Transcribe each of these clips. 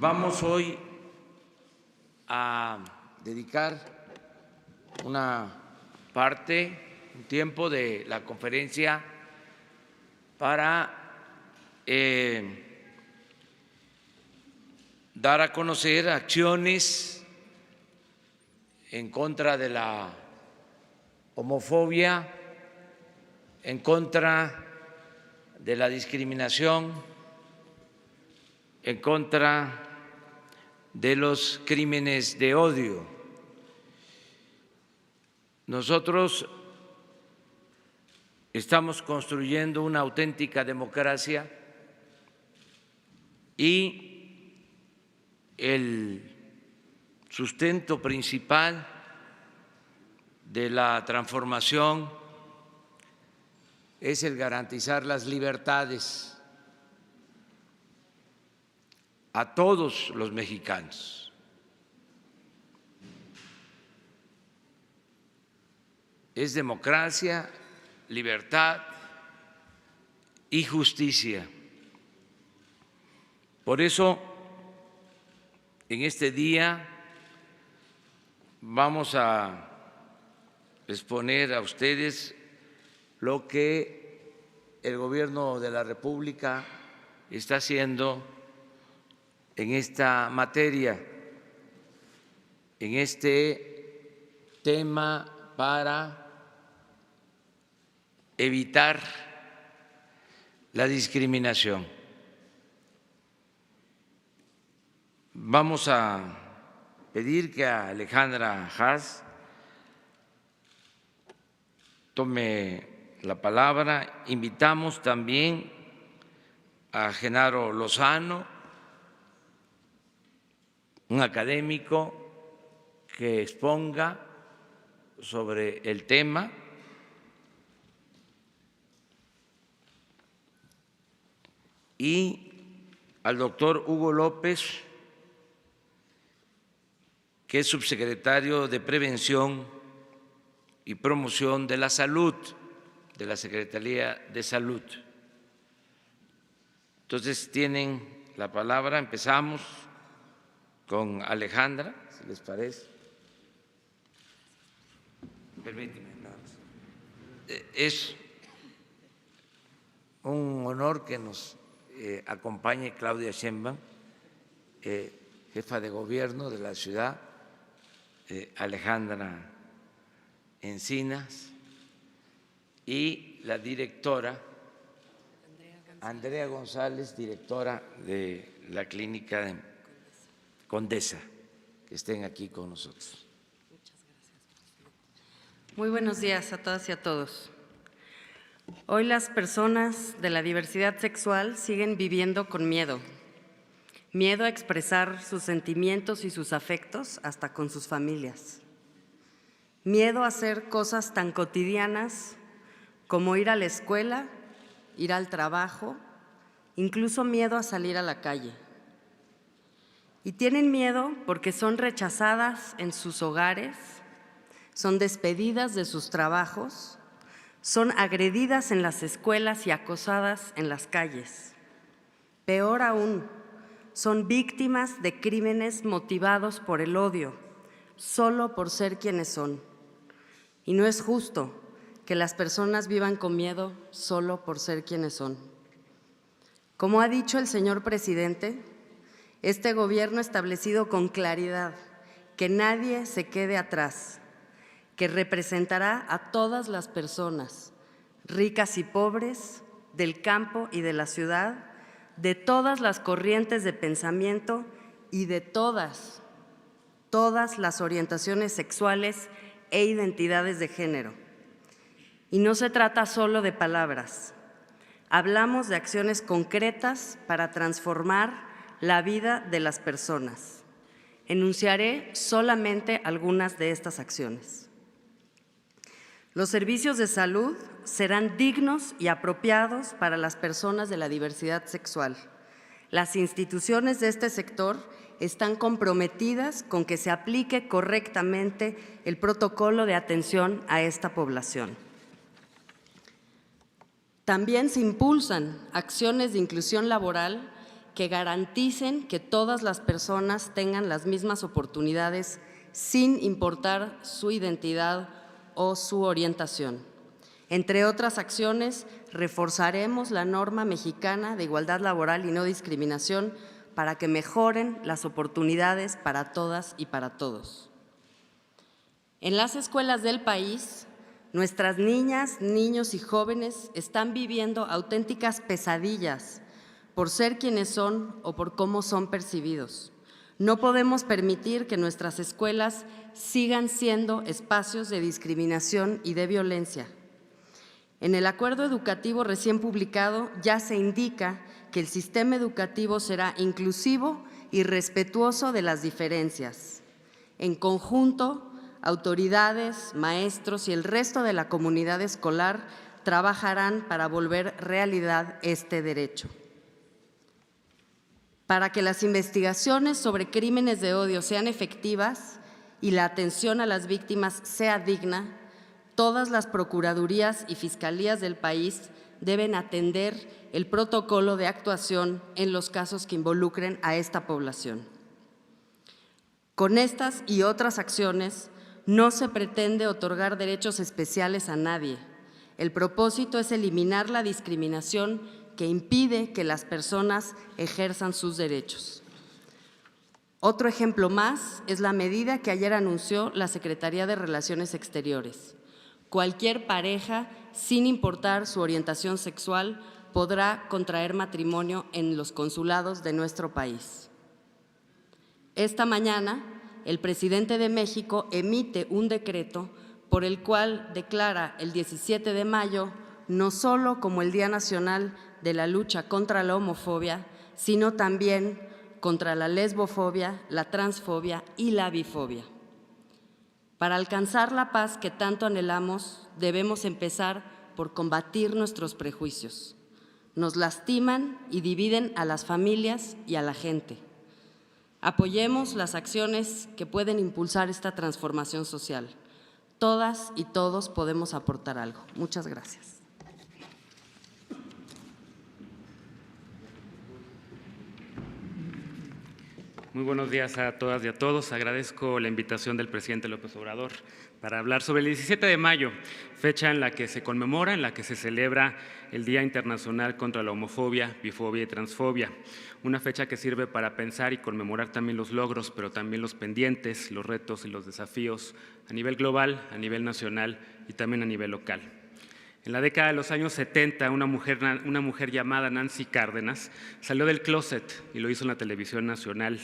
Vamos hoy a dedicar una parte, un tiempo de la conferencia para dar a conocer acciones en contra de la homofobia, en contra de la discriminación, en contra de los crímenes de odio. Nosotros estamos construyendo una auténtica democracia y el sustento principal de la transformación es el garantizar las libertades a todos los mexicanos. Es democracia, libertad y justicia. Por eso, en este día vamos a exponer a ustedes lo que el Gobierno de la República está haciendo en esta materia, en este tema para evitar la discriminación. Vamos a pedir que Alejandra Haas tome la palabra. Invitamos también a Genaro Lozano, un académico que exponga sobre el tema. Y al doctor Hugo López, que es subsecretario de Prevención y Promoción de la Salud de la Secretaría de Salud. Entonces tienen la palabra. Empezamos con Alejandra, si les parece. Permíteme, nada más. Es un honor que nos acompañe Claudia Sheinbaum, jefa de gobierno de la ciudad, Alejandra Encinas y la directora Andrea González, directora de la clínica de Condesa, que estén aquí con nosotros. Muy buenos días a todas y a todos. Hoy las personas de la diversidad sexual siguen viviendo con miedo. Miedo a expresar sus sentimientos y sus afectos hasta con sus familias. Miedo a hacer cosas tan cotidianas como ir a la escuela, ir al trabajo, incluso miedo a salir a la calle. Y tienen miedo porque son rechazadas en sus hogares, son despedidas de sus trabajos, son agredidas en las escuelas y acosadas en las calles. Peor aún, son víctimas de crímenes motivados por el odio, solo por ser quienes son. Y no es justo que las personas vivan con miedo solo por ser quienes son. Como ha dicho el señor presidente, este gobierno ha establecido con claridad que nadie se quede atrás, que representará a todas las personas, ricas y pobres, del campo y de la ciudad, de todas las corrientes de pensamiento y de todas las orientaciones sexuales e identidades de género. Y no se trata solo de palabras. Hablamos de acciones concretas para transformar la vida de las personas. Enunciaré solamente algunas de estas acciones. Los servicios de salud serán dignos y apropiados para las personas de la diversidad sexual. Las instituciones de este sector están comprometidas con que se aplique correctamente el protocolo de atención a esta población. También se impulsan acciones de inclusión laboral que garanticen que todas las personas tengan las mismas oportunidades sin importar su identidad o su orientación. Entre otras acciones, reforzaremos la norma mexicana de igualdad laboral y no discriminación para que mejoren las oportunidades para todas y para todos. En las escuelas del país, nuestras niñas, niños y jóvenes están viviendo auténticas pesadillas por ser quienes son o por cómo son percibidos. No podemos permitir que nuestras escuelas sigan siendo espacios de discriminación y de violencia. En el acuerdo educativo recién publicado ya se indica que el sistema educativo será inclusivo y respetuoso de las diferencias. En conjunto, autoridades, maestros y el resto de la comunidad escolar trabajarán para volver realidad este derecho. Para que las investigaciones sobre crímenes de odio sean efectivas y la atención a las víctimas sea digna, todas las procuradurías y fiscalías del país deben atender el protocolo de actuación en los casos que involucren a esta población. Con estas y otras acciones no se pretende otorgar derechos especiales a nadie. El propósito es eliminar la discriminación que impide que las personas ejerzan sus derechos. Otro ejemplo más es la medida que ayer anunció la Secretaría de Relaciones Exteriores. Cualquier pareja, sin importar su orientación sexual, podrá contraer matrimonio en los consulados de nuestro país. Esta mañana, el presidente de México emite un decreto por el cual declara el 17 de mayo no solo como el Día Nacional de la Lucha contra la Homofobia, sino también contra la lesbofobia, la transfobia y la bifobia. Para alcanzar la paz que tanto anhelamos, debemos empezar por combatir nuestros prejuicios. Nos lastiman y dividen a las familias y a la gente. Apoyemos las acciones que pueden impulsar esta transformación social. Todas y todos podemos aportar algo. Muchas gracias. Muy buenos días a todas y a todos. Agradezco la invitación del presidente López Obrador para hablar sobre el 17 de mayo, fecha en la que se conmemora, en la que se celebra el Día Internacional contra la Homofobia, Bifobia y Transfobia. Una fecha que sirve para pensar y conmemorar también los logros, pero también los pendientes, los retos y los desafíos a nivel global, a nivel nacional y también a nivel local. En la década de los años 70, una mujer llamada Nancy Cárdenas salió del closet y lo hizo en la televisión nacional.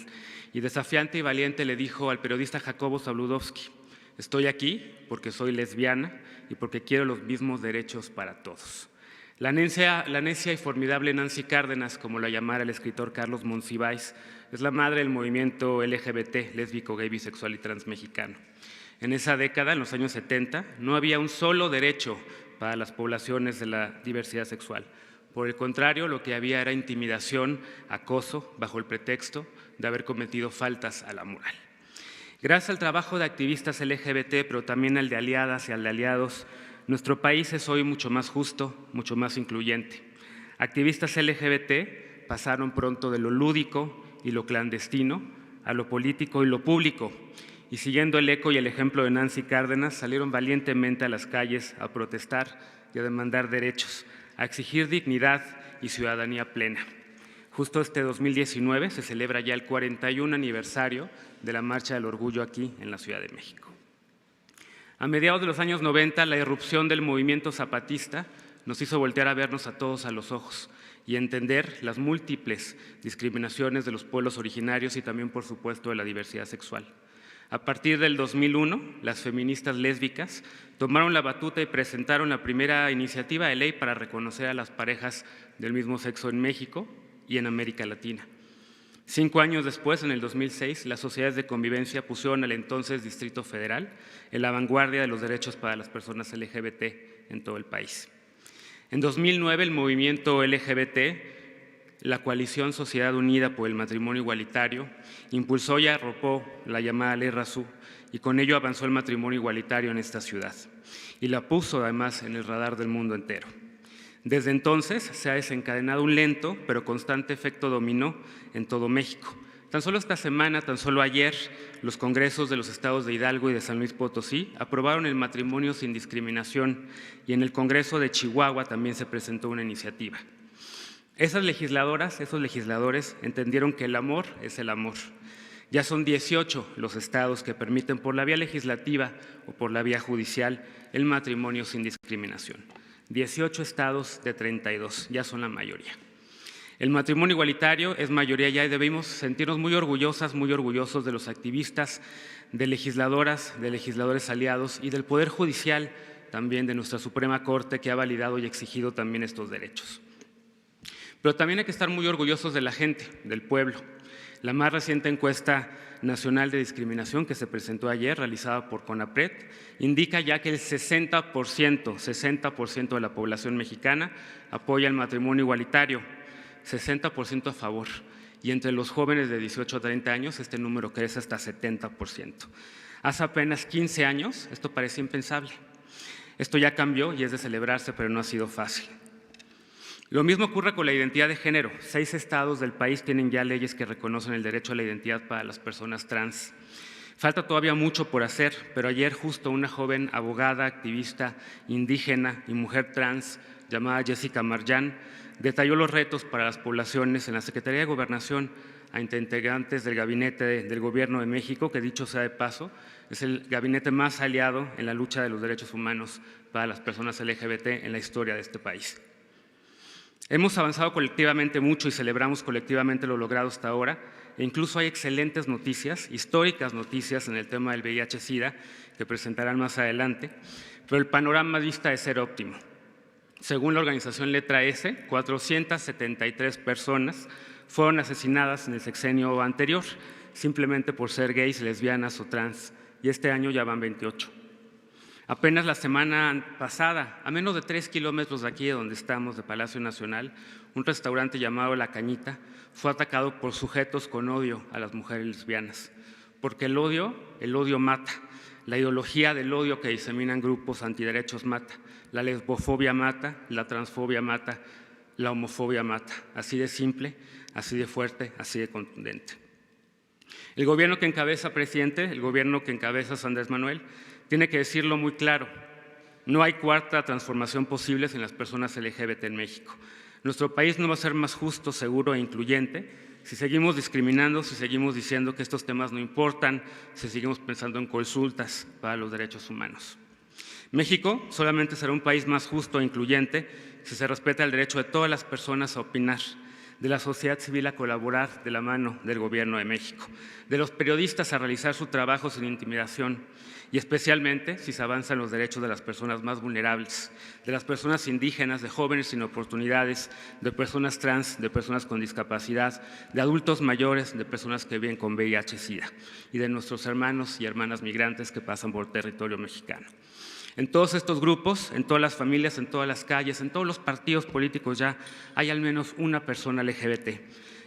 Y desafiante y valiente le dijo al periodista Jacobo Zabludovsky: estoy aquí porque soy lesbiana y porque quiero los mismos derechos para todos. La necia y formidable Nancy Cárdenas, como la llamara el escritor Carlos Monsiváis, es la madre del movimiento LGBT, lésbico, gay, bisexual y transmexicano. En esa década, en los años 70, no había un solo derecho para las poblaciones de la diversidad sexual. Por el contrario, lo que había era intimidación, acoso, bajo el pretexto de haber cometido faltas a la moral. Gracias al trabajo de activistas LGBT, pero también al de aliadas y al de aliados, nuestro país es hoy mucho más justo, mucho más incluyente. Activistas LGBT pasaron pronto de lo lúdico y lo clandestino a lo político y lo público, y siguiendo el eco y el ejemplo de Nancy Cárdenas, salieron valientemente a las calles a protestar y a demandar derechos, a exigir dignidad y ciudadanía plena. Justo este 2019 se celebra ya el 41 aniversario de la Marcha del Orgullo aquí en la Ciudad de México. A mediados de los años 90, la irrupción del movimiento zapatista nos hizo voltear a vernos a todos a los ojos y entender las múltiples discriminaciones de los pueblos originarios y también, por supuesto, de la diversidad sexual. A partir del 2001, las feministas lésbicas tomaron la batuta y presentaron la primera iniciativa de ley para reconocer a las parejas del mismo sexo en México y en América Latina. 5 años después, en el 2006, las sociedades de convivencia pusieron al entonces Distrito Federal en la vanguardia de los derechos para las personas LGBT en todo el país. En 2009, el movimiento LGBT, la coalición Sociedad Unida por el Matrimonio Igualitario, impulsó y arropó la llamada Ley Razú y con ello avanzó el matrimonio igualitario en esta ciudad y la puso además en el radar del mundo entero. Desde entonces se ha desencadenado un lento pero constante efecto dominó en todo México. Tan solo esta semana, tan solo ayer, los congresos de los estados de Hidalgo y de San Luis Potosí aprobaron el matrimonio sin discriminación y en el Congreso de Chihuahua también se presentó una iniciativa. Esas legisladoras, esos legisladores entendieron que el amor es el amor. Ya son 18 los estados que permiten por la vía legislativa o por la vía judicial el matrimonio sin discriminación. 18 estados de 32, ya son la mayoría. El matrimonio igualitario es mayoría ya y debemos sentirnos muy orgullosas, muy orgullosos de los activistas, de legisladoras, de legisladores aliados y del Poder Judicial, también de nuestra Suprema Corte, que ha validado y exigido también estos derechos. Pero también hay que estar muy orgullosos de la gente, del pueblo. La más reciente encuesta nacional de discriminación que se presentó ayer, realizada por CONAPRED, indica ya que el 60% de la población mexicana apoya el matrimonio igualitario, 60% a favor, y entre los jóvenes de 18 a 30 años este número crece hasta 70%. Hace apenas 15 años esto parecía impensable. Esto ya cambió y es de celebrarse, pero no ha sido fácil. Lo mismo ocurre con la identidad de género. 6 estados del país tienen ya leyes que reconocen el derecho a la identidad para las personas trans. Falta todavía mucho por hacer, pero ayer justo una joven abogada, activista, indígena y mujer trans llamada Jessica Marjan detalló los retos para las poblaciones en la Secretaría de Gobernación a integrantes del Gabinete del Gobierno de México, que dicho sea de paso, es el gabinete más aliado en la lucha de los derechos humanos para las personas LGBT en la historia de este país. Hemos avanzado colectivamente mucho y celebramos colectivamente lo logrado hasta ahora, e incluso hay excelentes noticias, históricas noticias en el tema del VIH-Sida que presentarán más adelante, pero el panorama dista de ser óptimo. Según la organización Letra S, 473 personas fueron asesinadas en el sexenio anterior, simplemente por ser gays, lesbianas o trans, y este año ya van 28. Apenas la semana pasada, a menos de 3 kilómetros de aquí de donde estamos, de Palacio Nacional, un restaurante llamado La Cañita fue atacado por sujetos con odio a las mujeres lesbianas, porque el odio mata. La ideología del odio que diseminan grupos antiderechos mata, la lesbofobia mata, la transfobia mata, la homofobia mata. Así de simple, así de fuerte, así de contundente. El gobierno que encabeza, presidente, el gobierno que encabeza Andrés Manuel, tiene que decirlo muy claro: no hay cuarta transformación posible sin las personas LGBT en México. Nuestro país no va a ser más justo, seguro e incluyente si seguimos discriminando, si seguimos diciendo que estos temas no importan, si seguimos pensando en consultas para los derechos humanos. México solamente será un país más justo e incluyente si se respeta el derecho de todas las personas a opinar, de la sociedad civil a colaborar de la mano del Gobierno de México, de los periodistas a realizar su trabajo sin intimidación y especialmente si se avanzan los derechos de las personas más vulnerables, de las personas indígenas, de jóvenes sin oportunidades, de personas trans, de personas con discapacidad, de adultos mayores, de personas que viven con VIH-Sida y de nuestros hermanos y hermanas migrantes que pasan por territorio mexicano. En todos estos grupos, en todas las familias, en todas las calles, en todos los partidos políticos ya hay al menos una persona LGBT.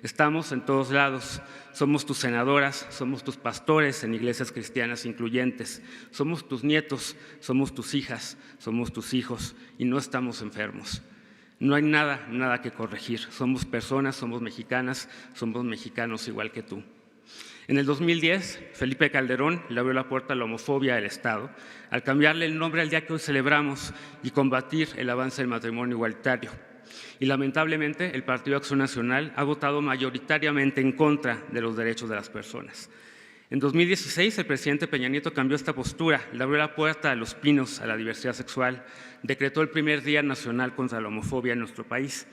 Estamos en todos lados, somos tus senadoras, somos tus pastores en iglesias cristianas incluyentes, somos tus nietos, somos tus hijas, somos tus hijos y no estamos enfermos. No hay nada que corregir, somos personas, somos mexicanas, somos mexicanos igual que tú. En el 2010, Felipe Calderón le abrió la puerta a la homofobia del Estado al cambiarle el nombre al día que hoy celebramos y combatir el avance del matrimonio igualitario. Y lamentablemente el Partido Acción Nacional ha votado mayoritariamente en contra de los derechos de las personas. En 2016 el presidente Peña Nieto cambió esta postura, le abrió la puerta a los pinos, a la diversidad sexual, decretó el primer Día Nacional contra la Homofobia en nuestro país,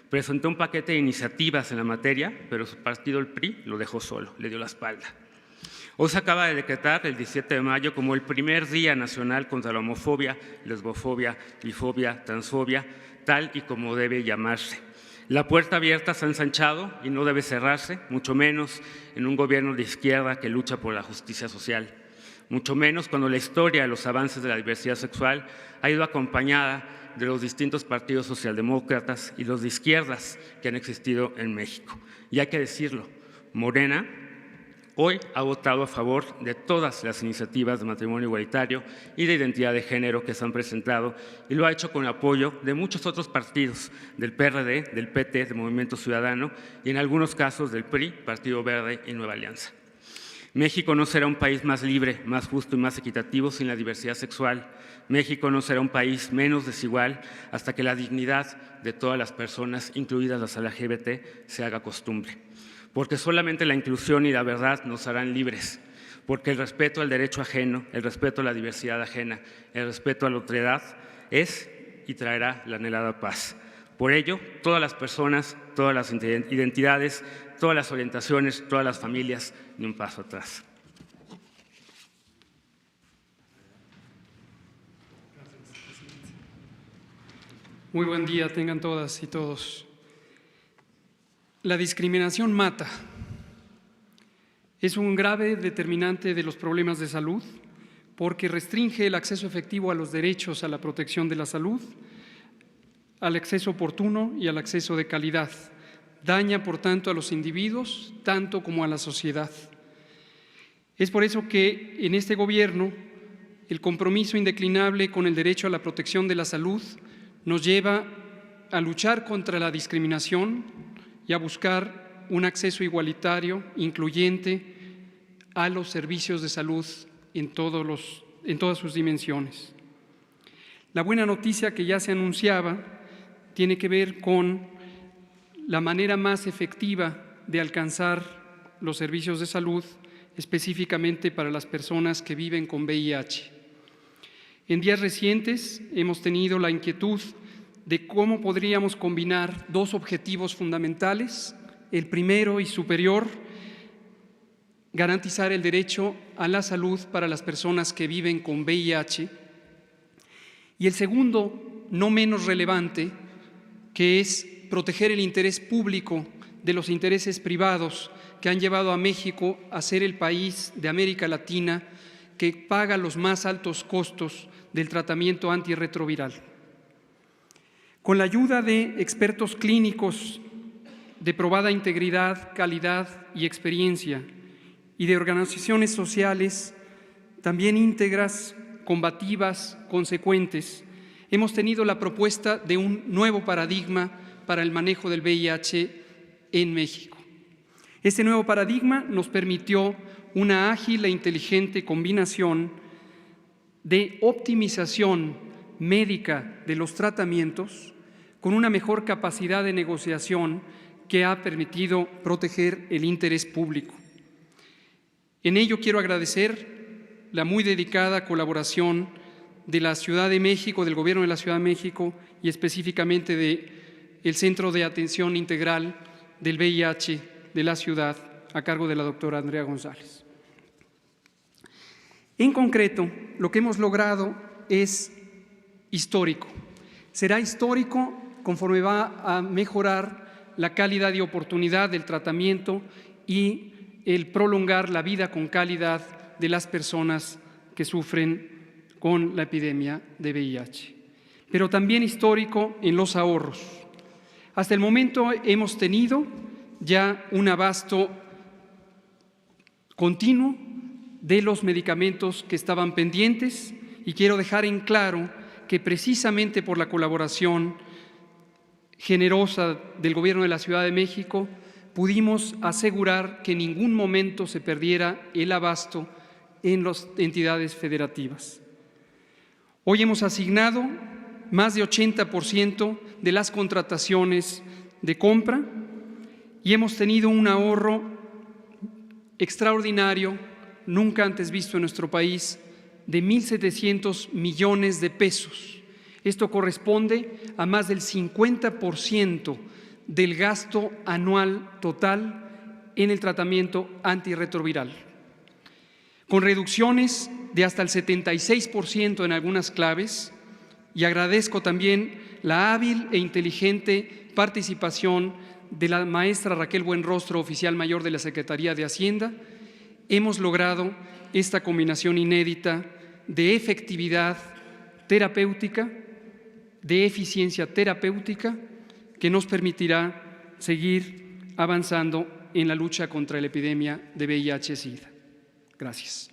presentó un paquete de iniciativas en la materia, pero su partido, el PRI, lo dejó solo, le dio la espalda. Hoy se acaba de decretar el 17 de mayo como el primer Día Nacional contra la Homofobia, Lesbofobia, Bifobia, Transfobia, tal y como debe llamarse. La puerta abierta se ha ensanchado y no debe cerrarse, mucho menos en un gobierno de izquierda que lucha por la justicia social, mucho menos cuando la historia de los avances de la diversidad sexual ha ido acompañada de los distintos partidos socialdemócratas y los de izquierdas que han existido en México. Y hay que decirlo, Morena hoy ha votado a favor de todas las iniciativas de matrimonio igualitario y de identidad de género que se han presentado, y lo ha hecho con el apoyo de muchos otros partidos, del PRD, del PT, del Movimiento Ciudadano y en algunos casos del PRI, Partido Verde y Nueva Alianza. México no será un país más libre, más justo y más equitativo sin la diversidad sexual. México no será un país menos desigual hasta que la dignidad de todas las personas, incluidas las LGBT, se haga costumbre. Porque solamente la inclusión y la verdad nos harán libres. Porque el respeto al derecho ajeno, el respeto a la diversidad ajena, el respeto a la otredad es y traerá la anhelada paz. Por ello, todas las personas, todas las identidades, todas las orientaciones, todas las familias, ni un paso atrás. Muy buen día tengan todas y todos. La discriminación mata. Es un grave determinante de los problemas de salud porque restringe el acceso efectivo a los derechos a la protección de la salud, al acceso oportuno y al acceso de calidad. Daña, por tanto, a los individuos, tanto como a la sociedad. Es por eso que en este Gobierno el compromiso indeclinable con el derecho a la protección de la salud nos lleva a luchar contra la discriminación y a buscar un acceso igualitario, incluyente, a los servicios de salud en todas sus dimensiones. La buena noticia que ya se anunciaba tiene que ver con la manera más efectiva de alcanzar los servicios de salud, específicamente para las personas que viven con VIH. En días recientes hemos tenido la inquietud de cómo podríamos combinar dos objetivos fundamentales. El primero y superior, garantizar el derecho a la salud para las personas que viven con VIH. Y el segundo, no menos relevante, que es proteger el interés público de los intereses privados que han llevado a México a ser el país de América Latina que paga los más altos costos del tratamiento antirretroviral. Con la ayuda de expertos clínicos de probada integridad, calidad y experiencia, y de organizaciones sociales también íntegras, combativas, consecuentes, hemos tenido la propuesta de un nuevo paradigma para el manejo del VIH en México. Este nuevo paradigma nos permitió una ágil e inteligente combinación de optimización médica de los tratamientos con una mejor capacidad de negociación que ha permitido proteger el interés público. En ello quiero agradecer la muy dedicada colaboración de la Ciudad de México, del Gobierno de la Ciudad de México y específicamente del Centro de Atención Integral del VIH de la ciudad, a cargo de la doctora Andrea González. En concreto, lo que hemos logrado es histórico. Será histórico conforme va a mejorar la calidad y oportunidad del tratamiento y el prolongar la vida con calidad de las personas que sufren con la epidemia de VIH. Pero también histórico en los ahorros. Hasta el momento hemos tenido ya un abasto continuo de los medicamentos que estaban pendientes y quiero dejar en claro que precisamente por la colaboración generosa del Gobierno de la Ciudad de México pudimos asegurar que en ningún momento se perdiera el abasto en las entidades federativas. Hoy hemos asignado más de 80% de las contrataciones de compra y hemos tenido un ahorro extraordinario, nunca antes visto en nuestro país, de 1.700 millones de pesos. Esto corresponde a más del 50% del gasto anual total en el tratamiento antirretroviral, con reducciones de hasta el 76% en algunas claves, y agradezco también la hábil e inteligente participación de la maestra Raquel Buenrostro, oficial mayor de la Secretaría de Hacienda. Hemos logrado esta combinación inédita de efectividad terapéutica, de eficiencia terapéutica, que nos permitirá seguir avanzando en la lucha contra la epidemia de VIH-Sida. Gracias.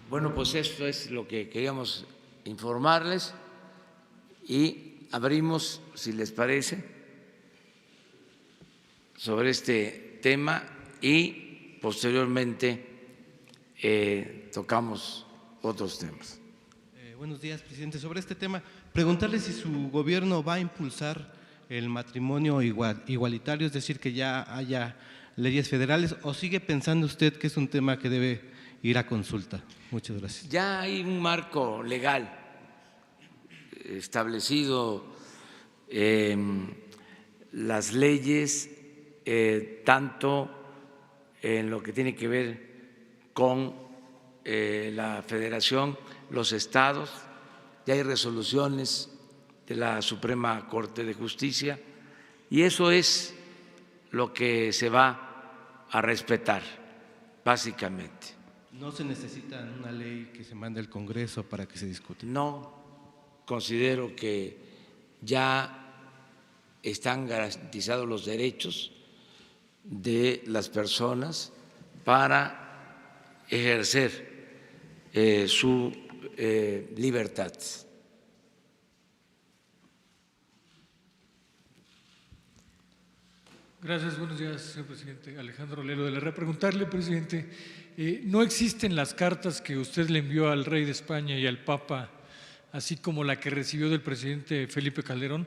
Bueno, pues esto es lo que queríamos informarles y abrimos, si les parece, sobre este tema y posteriormente tocamos otros temas. Buenos días, presidente. Sobre este tema, preguntarle si su gobierno va a impulsar el matrimonio igualitario, es decir, que ya haya leyes federales, o sigue pensando usted que es un tema que debe ir a consulta. Muchas gracias. Ya hay un marco legal establecido, las leyes, tanto en lo que tiene que ver con la federación, los estados, ya hay resoluciones de la Suprema Corte de Justicia y eso es lo que se va a respetar, básicamente. ¿No se necesita una ley que se mande al Congreso para que se discute? No, considero que ya están garantizados los derechos de las personas para ejercer su libertad. Gracias, buenos días, señor presidente. Alejandro Lelo de la Red. Preguntarle, presidente, ¿no existen las cartas que usted le envió al rey de España y al Papa, así como la que recibió del presidente Felipe Calderón?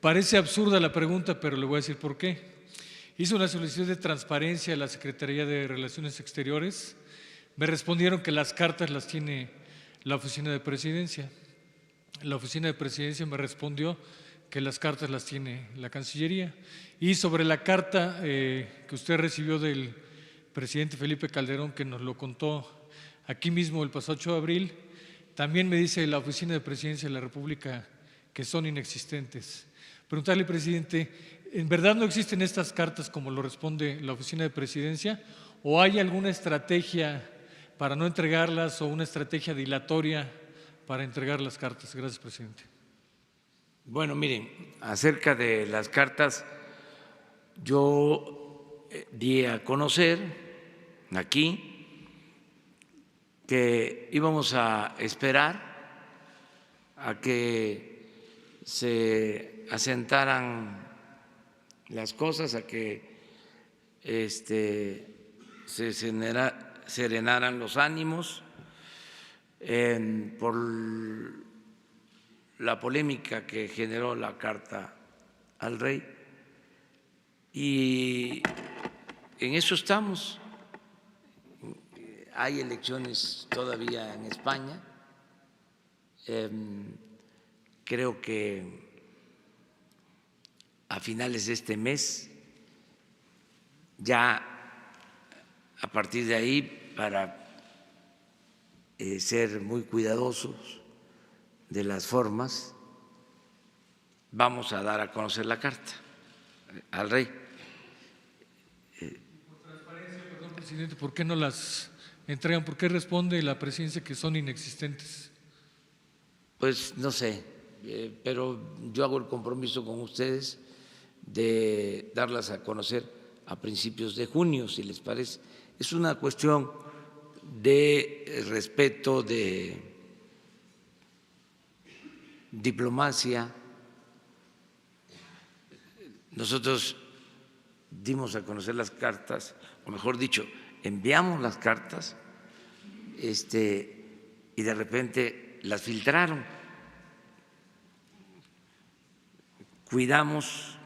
Parece absurda la pregunta, pero le voy a decir por qué. Hizo una solicitud de transparencia a la Secretaría de Relaciones Exteriores. Me respondieron que las cartas las tiene la Oficina de Presidencia. La Oficina de Presidencia me respondió que las cartas las tiene la Cancillería. Y sobre la carta que usted recibió del presidente Felipe Calderón, que nos lo contó aquí mismo el pasado 8 de abril, también me dice la Oficina de Presidencia de la República que son inexistentes. Preguntarle, presidente, ¿en verdad no existen estas cartas como lo responde la Oficina de Presidencia? ¿O hay alguna estrategia para no entregarlas o una estrategia dilatoria para entregar las cartas? Gracias, presidente. Bueno, miren, acerca de las cartas, yo di a conocer aquí que íbamos a esperar a que se asentaran las cosas, a que se serenaran los ánimos por la polémica que generó la carta al rey y en eso estamos. Hay elecciones todavía en España, creo que a finales de este mes, ya a partir de ahí, para ser muy cuidadosos de las formas, vamos a dar a conocer la carta al rey. Por transparencia, perdón, presidente, ¿por qué no las entregan? ¿Por qué responde la presidencia que son inexistentes? Pues no sé, pero yo hago el compromiso con ustedes de darlas a conocer a principios de junio, si les parece. Es una cuestión de respeto, de diplomacia. Nosotros dimos a conocer las cartas, o mejor dicho, enviamos las cartas y de repente las filtraron. Cuidamos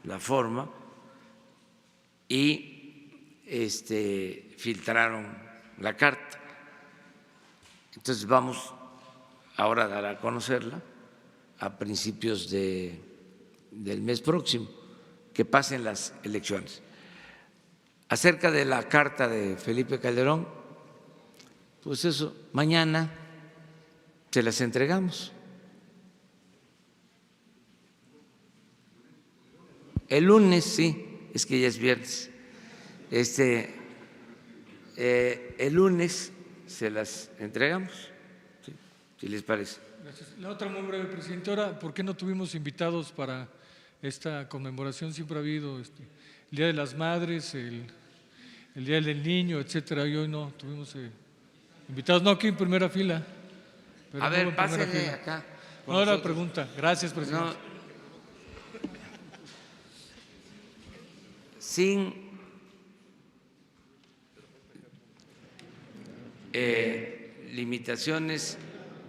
la forma y filtraron la carta. Entonces vamos ahora a dar a conocerla a principios del mes próximo, que pasen las elecciones. Acerca de la carta de Felipe Calderón, pues eso, mañana se las entregamos. El lunes, sí, es que ya es viernes. El lunes se las entregamos, ¿sí? Si les parece. Gracias. La otra muy breve, presidente. Ahora, ¿por qué no tuvimos invitados para esta conmemoración siempre ha habido el Día de las Madres, el Día del Niño, etcétera, y hoy no tuvimos invitados, no aquí en primera fila. Pero A no ver, en primera pásenle fila. acá. con No era nosotros. pregunta. Gracias, presidente. No, sin limitaciones,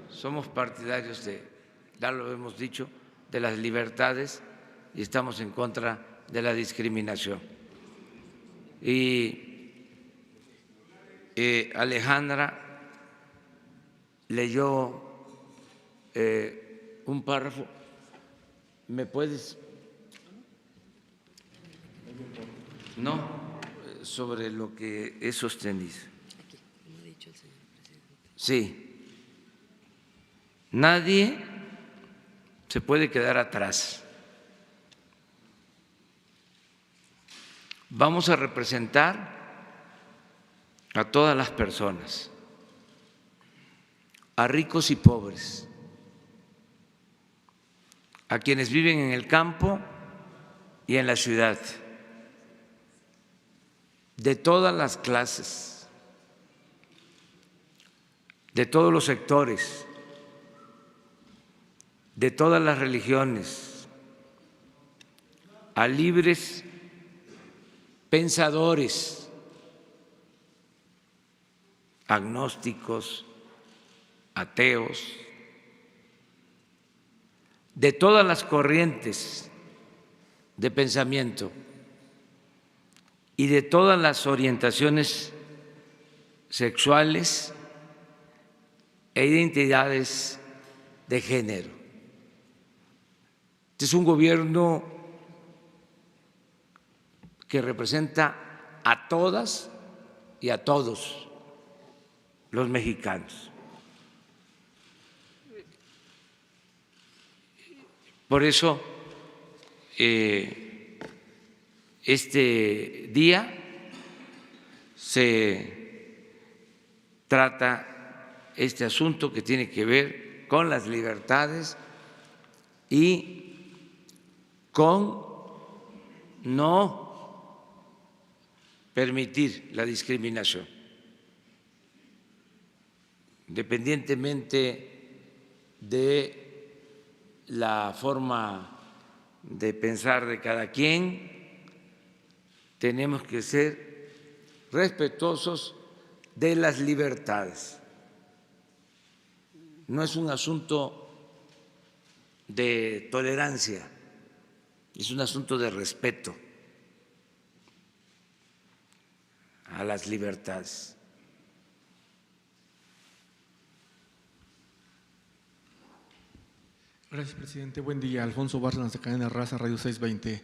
somos partidarios de, ya lo hemos dicho, de las libertades y estamos en contra de la discriminación. Y Alejandra leyó un párrafo. ¿Me puedes? No, sobre lo que he sostenido. Sí, nadie se puede quedar atrás. Vamos a representar a todas las personas, a ricos y pobres, a quienes viven en el campo y en la ciudad, de todas las clases, de todos los sectores, de todas las religiones, a libres pensadores, agnósticos, ateos, de todas las corrientes de pensamiento y de todas las orientaciones sexuales e identidades de género. Este es un gobierno que representa a todas y a todos los mexicanos. Por eso, este día se trata este asunto que tiene que ver con las libertades y con no permitir la discriminación, independientemente de la forma de pensar de cada quien. Tenemos que ser respetuosos de las libertades. No es un asunto de tolerancia, es un asunto de respeto a las libertades. Gracias, presidente. Buen día. Alfonso Bárcenas, de Cadena Raza, Radio 620.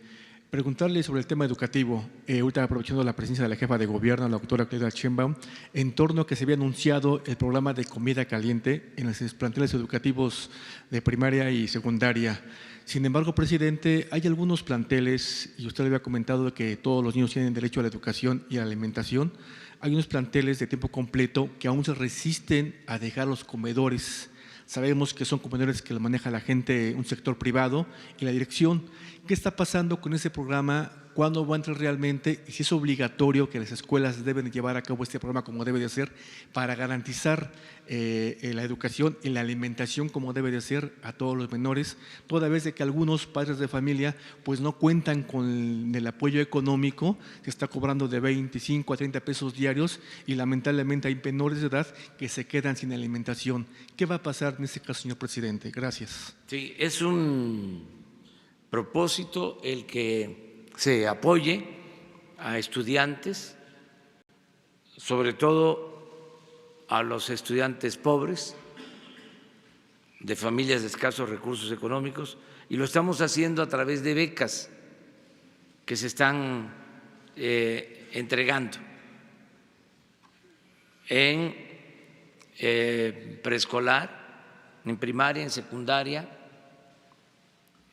Preguntarle sobre el tema educativo, ahorita aprovechando la presencia de la jefa de gobierno, la doctora Claudia Sheinbaum, en torno a que se había anunciado el programa de comida caliente en los planteles educativos de primaria y secundaria. Sin embargo, presidente, hay algunos planteles, y usted le había comentado que todos los niños tienen derecho a la educación y a la alimentación, hay unos planteles de tiempo completo que aún se resisten a dejar los comedores. Sabemos que son comedores que lo maneja la gente, un sector privado y la dirección. ¿Qué está pasando con ese programa? ¿Cuándo va a entrar realmente? Y si es obligatorio que las escuelas deben llevar a cabo este programa como debe de ser para garantizar la educación y la alimentación como debe de ser a todos los menores, toda vez de que algunos padres de familia pues no cuentan con el apoyo económico, se está cobrando de 25 a 30 pesos diarios y lamentablemente hay menores de edad que se quedan sin alimentación. ¿Qué va a pasar en este caso, señor presidente? Gracias. Sí, es un propósito el que se apoye a estudiantes, sobre todo a los estudiantes pobres, de familias de escasos recursos económicos, y lo estamos haciendo a través de becas que se están entregando en preescolar, en primaria, en secundaria,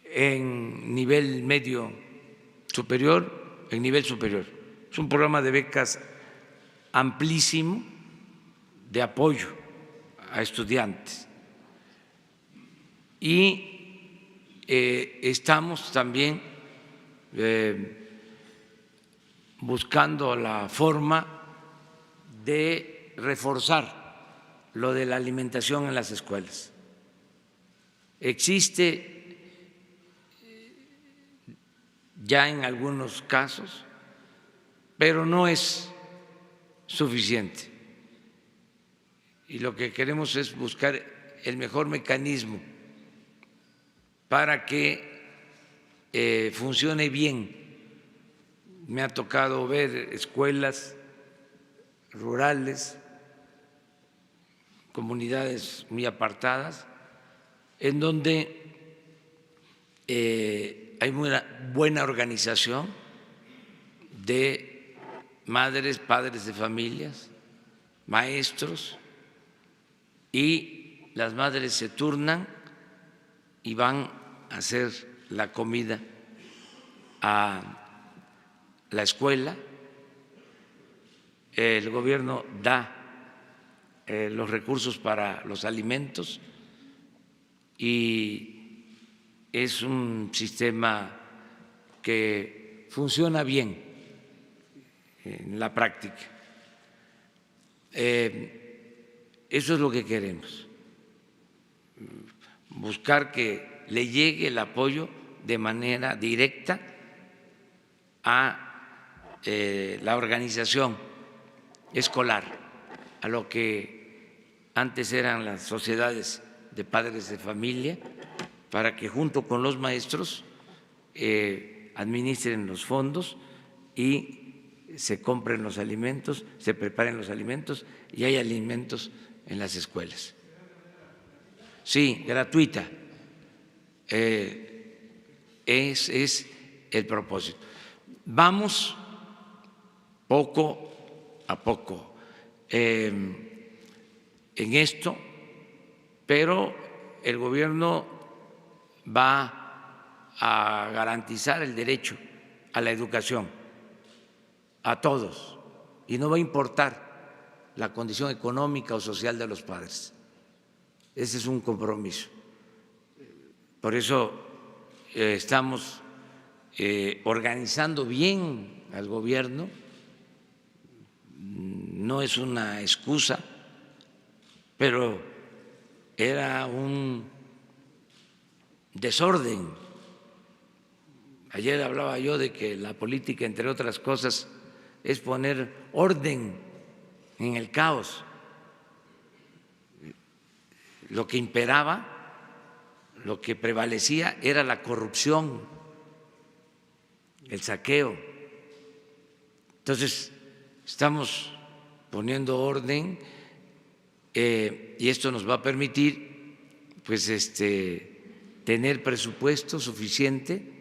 en nivel medio superior, en nivel superior. Es un programa de becas amplísimo de apoyo a estudiantes. Y estamos también buscando la forma de reforzar lo de la alimentación en las escuelas. Existe ya en algunos casos, pero no es suficiente. Y lo que queremos es buscar el mejor mecanismo para que funcione bien. Me ha tocado ver escuelas rurales, comunidades muy apartadas, en donde hay muy buena organización de madres, padres de familias, maestros, y las madres se turnan y van a hacer la comida a la escuela. El gobierno da los recursos para los alimentos y es un sistema que funciona bien en la práctica. Eso es lo que queremos, buscar que le llegue el apoyo de manera directa a la organización escolar, a lo que antes eran las sociedades de padres de familia, para que junto con los maestros administren los fondos y se compren los alimentos, se preparen los alimentos y hay alimentos en las escuelas. Sí, gratuita. Es el propósito. Vamos poco a poco en esto, pero el gobierno va a garantizar el derecho a la educación a todos y no va a importar la condición económica o social de los padres. Ese es un compromiso. Por eso estamos organizando bien al gobierno, no es una excusa, pero era un desorden. Ayer hablaba yo de que la política, entre otras cosas, es poner orden en el caos. Lo que imperaba, lo que prevalecía era la corrupción, el saqueo. Entonces, estamos poniendo orden y esto nos va a permitir pues tener presupuesto suficiente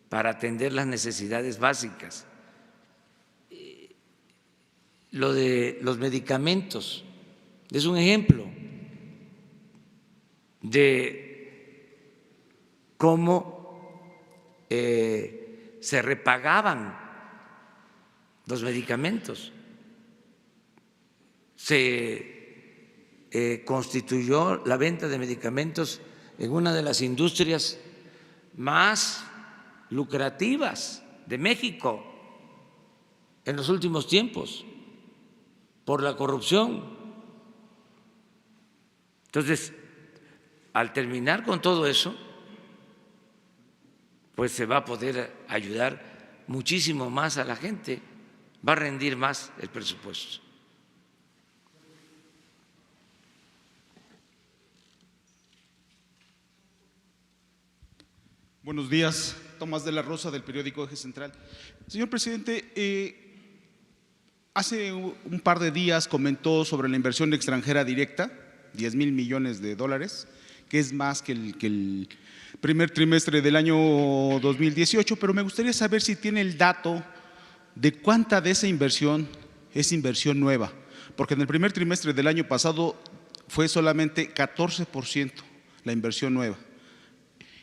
para atender las necesidades básicas. Lo de los medicamentos es un ejemplo de cómo se repagaban los medicamentos. Se constituyó la venta de medicamentos en una de las industrias más lucrativas de México en los últimos tiempos por la corrupción. Entonces, al terminar con todo eso, pues se va a poder ayudar muchísimo más a la gente, va a rendir más el presupuesto. Buenos días, Tomás de la Rosa, del periódico Eje Central. Señor presidente, hace un par de días comentó sobre la inversión extranjera directa, 10,000 millones de dólares, que es más que el primer trimestre del año 2018, pero me gustaría saber si tiene el dato de cuánta de esa inversión es inversión nueva, porque en el primer trimestre del año pasado fue solamente 14% la inversión nueva.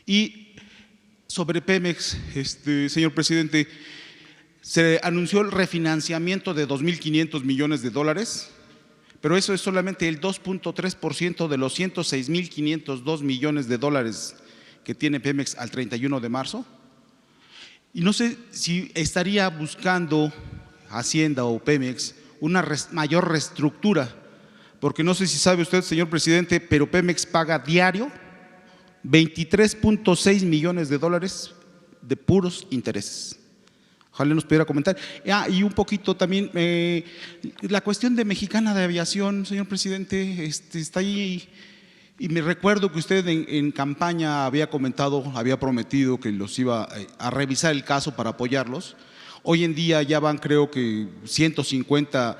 Y sobre Pemex, señor presidente, se anunció el refinanciamiento de 2.500 millones de dólares, pero eso es solamente el 2.3% de los 106.502 millones de dólares que tiene Pemex al 31 de marzo. Y no sé si estaría buscando Hacienda o Pemex una mayor reestructura, porque no sé si sabe usted, señor presidente, pero Pemex paga diario 23.6 millones de dólares de puros intereses. Ojalá nos pudiera comentar. Y un poquito también la cuestión de Mexicana de Aviación, señor presidente, está ahí. Y me recuerdo que usted en campaña había comentado, había prometido que los iba a revisar el caso para apoyarlos. Hoy en día ya van, creo que 150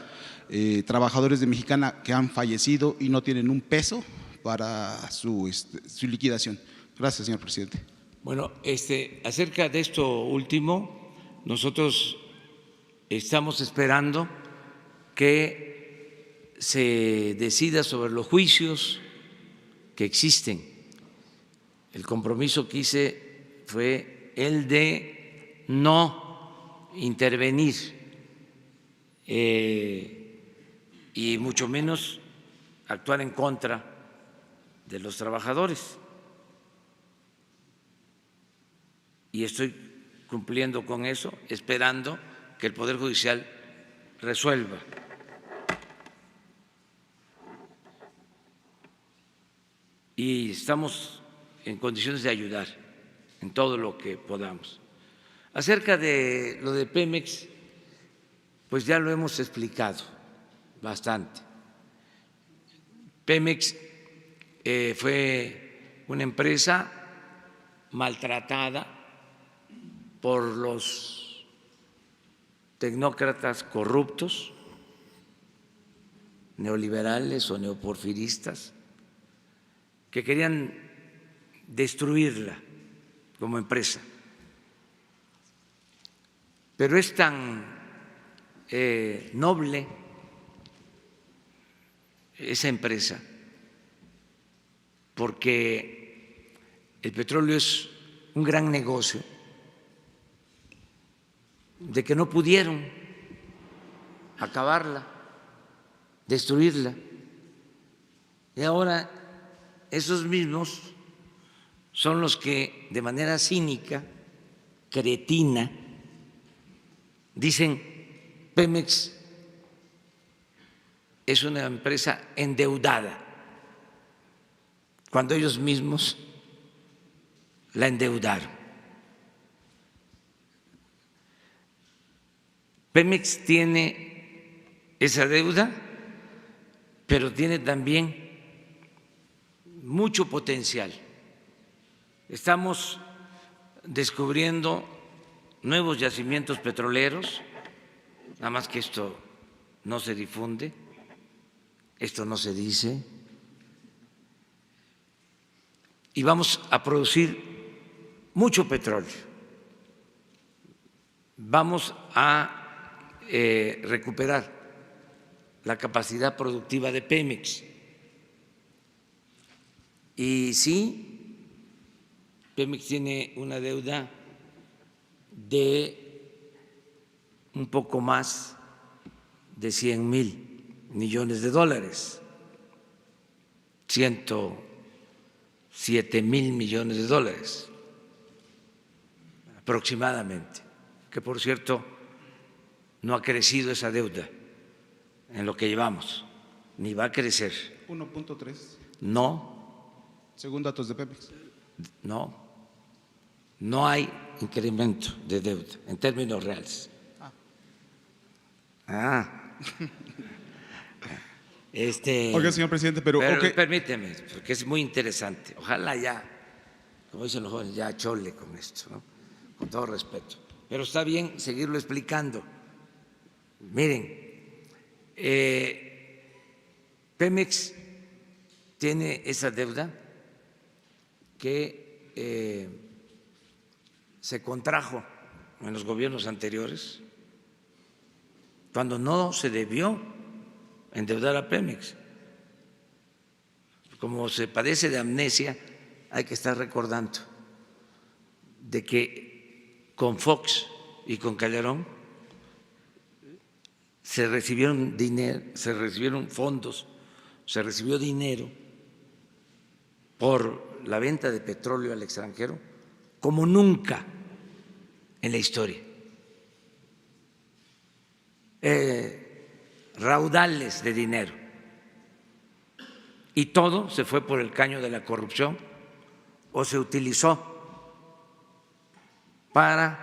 trabajadores de Mexicana que han fallecido y no tienen un peso para su liquidación. Gracias, señor presidente. Bueno, acerca de esto último, nosotros estamos esperando que se decida sobre los juicios que existen. El compromiso que hice fue el de no intervenir y mucho menos actuar en contra de los trabajadores. Y estoy cumpliendo con eso, esperando que el Poder Judicial resuelva. Y estamos en condiciones de ayudar en todo lo que podamos. Acerca de lo de Pemex, pues ya lo hemos explicado bastante. Pemex fue una empresa maltratada por los tecnócratas corruptos, neoliberales o neoporfiristas, que querían destruirla como empresa. Pero es tan noble esa empresa porque el petróleo es un gran negocio, de que no pudieron acabarla, destruirla. Y ahora esos mismos son los que de manera cínica, cretina, dicen Pemex es una empresa endeudada, cuando ellos mismos la endeudaron. Pemex tiene esa deuda, pero tiene también mucho potencial. Estamos descubriendo nuevos yacimientos petroleros, nada más que esto no se difunde, esto no se dice, y vamos a producir mucho petróleo. Vamos a recuperar la capacidad productiva de Pemex. Y sí, Pemex tiene una deuda de un poco más de 100,000 millones de dólares, 107,000 millones de dólares aproximadamente, que por cierto no ha crecido esa deuda en lo que llevamos, ni va a crecer. 1.3. No. Según datos de Pemex. No hay incremento de deuda en términos reales. Oiga, señor presidente, pero okay. Permíteme, porque es muy interesante. Ojalá ya, como dicen los jóvenes, ya chole con esto, ¿no? Con todo respeto. Pero está bien seguirlo explicando. Miren, Pemex tiene esa deuda que se contrajo en los gobiernos anteriores, cuando no se debió endeudar a Pemex. Como se padece de amnesia, hay que estar recordando de que con Fox y con Calderón se recibieron dinero, se recibieron fondos, se recibió dinero por la venta de petróleo al extranjero como nunca en la historia. Raudales de dinero. Y todo se fue por el caño de la corrupción o se utilizó para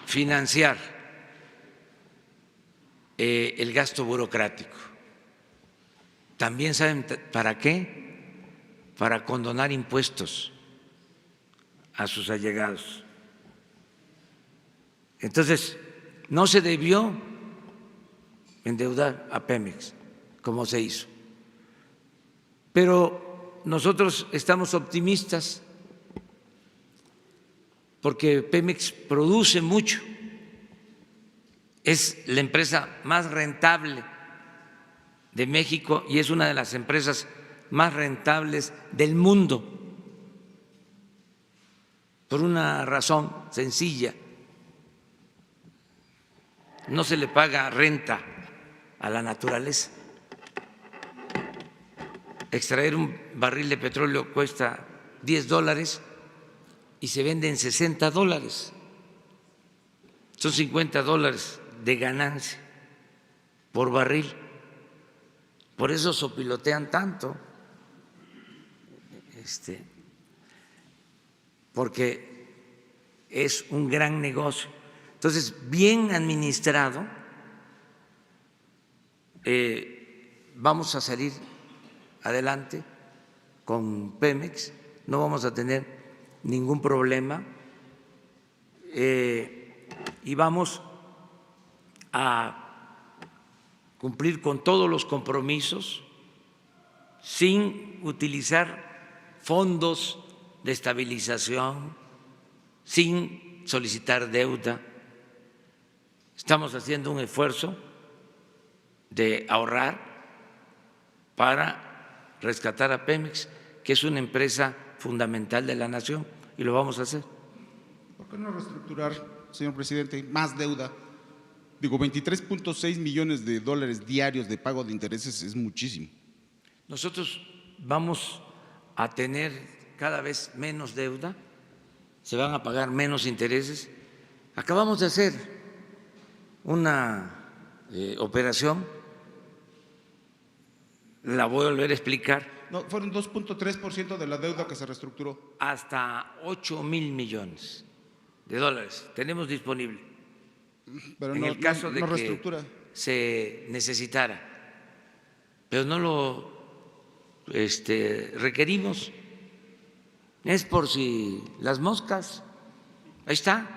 financiar el gasto burocrático. También saben para qué, para condonar impuestos a sus allegados. Entonces, no se debió endeudar a Pemex como se hizo. Pero nosotros estamos optimistas porque Pemex produce mucho, es la empresa más rentable de México y es una de las empresas más rentables del mundo, por una razón sencilla: no se le paga renta a la naturaleza. Extraer un barril de petróleo cuesta $10 y se vende en $60. Son $50 de ganancia por barril. Por eso sopilotean tanto, porque es un gran negocio. Entonces, bien administrado, vamos a salir adelante con Pemex, no vamos a tener ningún problema y vamos a cumplir con todos los compromisos sin utilizar fondos de estabilización, sin solicitar deuda. Estamos haciendo un esfuerzo de ahorrar para rescatar a Pemex, que es una empresa fundamental de la nación, y lo vamos a hacer. ¿Por qué no reestructurar, señor presidente, más deuda? Digo, 23.6 millones de dólares diarios de pago de intereses es muchísimo. Nosotros vamos a tener cada vez menos deuda, se van a pagar menos intereses. Acabamos de hacer una operación, la voy a volver a explicar. No, fueron 2.3% de la deuda que se reestructuró. Hasta 8,000 millones de dólares tenemos disponible. Pero en no, el caso de no que reestructura. se necesitara, pero no lo requerimos, es por si las moscas, ahí está.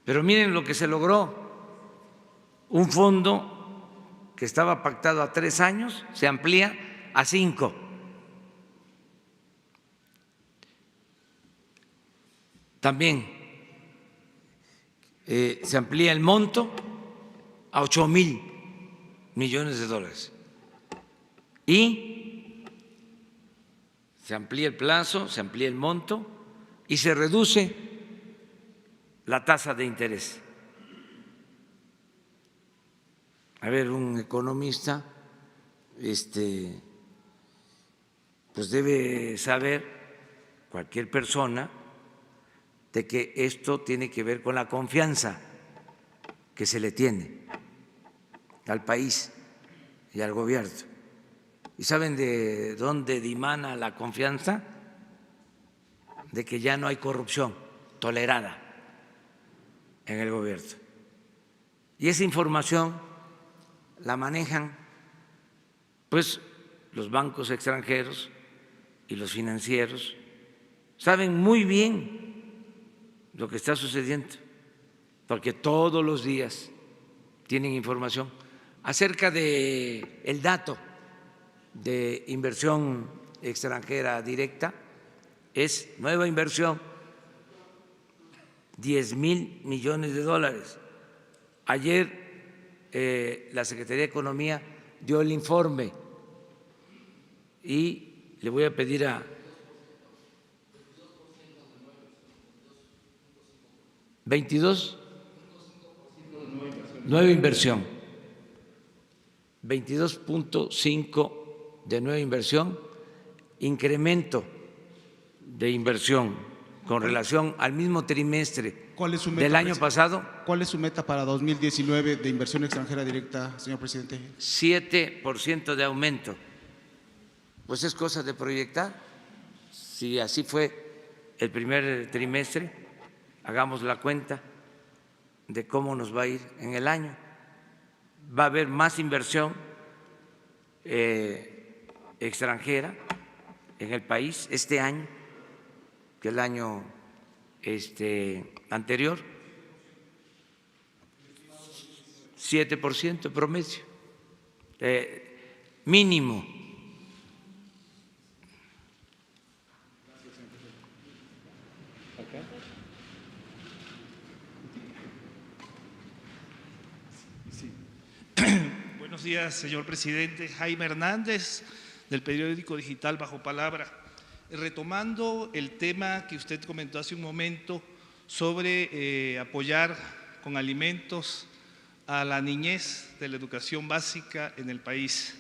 Pero miren lo que se logró: un fondo que estaba pactado a 3 años se amplía a 5. También se amplía el monto a 8,000 millones de dólares y se amplía el plazo, se amplía el monto y se reduce la tasa de interés. A ver, un economista pues debe saber, cualquier persona, de que esto tiene que ver con la confianza que se le tiene al país y al gobierno. ¿Y saben de dónde dimana la confianza? De que ya no hay corrupción tolerada en el gobierno. Y esa información la manejan pues los bancos extranjeros y los financieros, saben muy bien lo que está sucediendo, porque todos los días tienen información acerca del dato de inversión extranjera directa. Es nueva inversión, 10,000 millones de dólares. Ayer la Secretaría de Economía dio el informe y le voy a pedir a 22 nueva inversión. 22.5 de nueva inversión, incremento de inversión con relación al mismo trimestre ¿Cuál es su meta, del año pasado, ¿Cuál es su meta para 2019 de inversión extranjera directa, señor presidente? 7% de aumento. Pues es cosa de proyectar. Si así fue el primer trimestre, hagamos la cuenta de cómo nos va a ir en el año. Va a haber más inversión extranjera en el país este año que el año anterior, 7% promedio, mínimo. Buenos días, señor presidente. Jaime Hernández, del periódico digital Bajo Palabra. Retomando el tema que usted comentó hace un momento sobre apoyar con alimentos a la niñez de la educación básica en el país.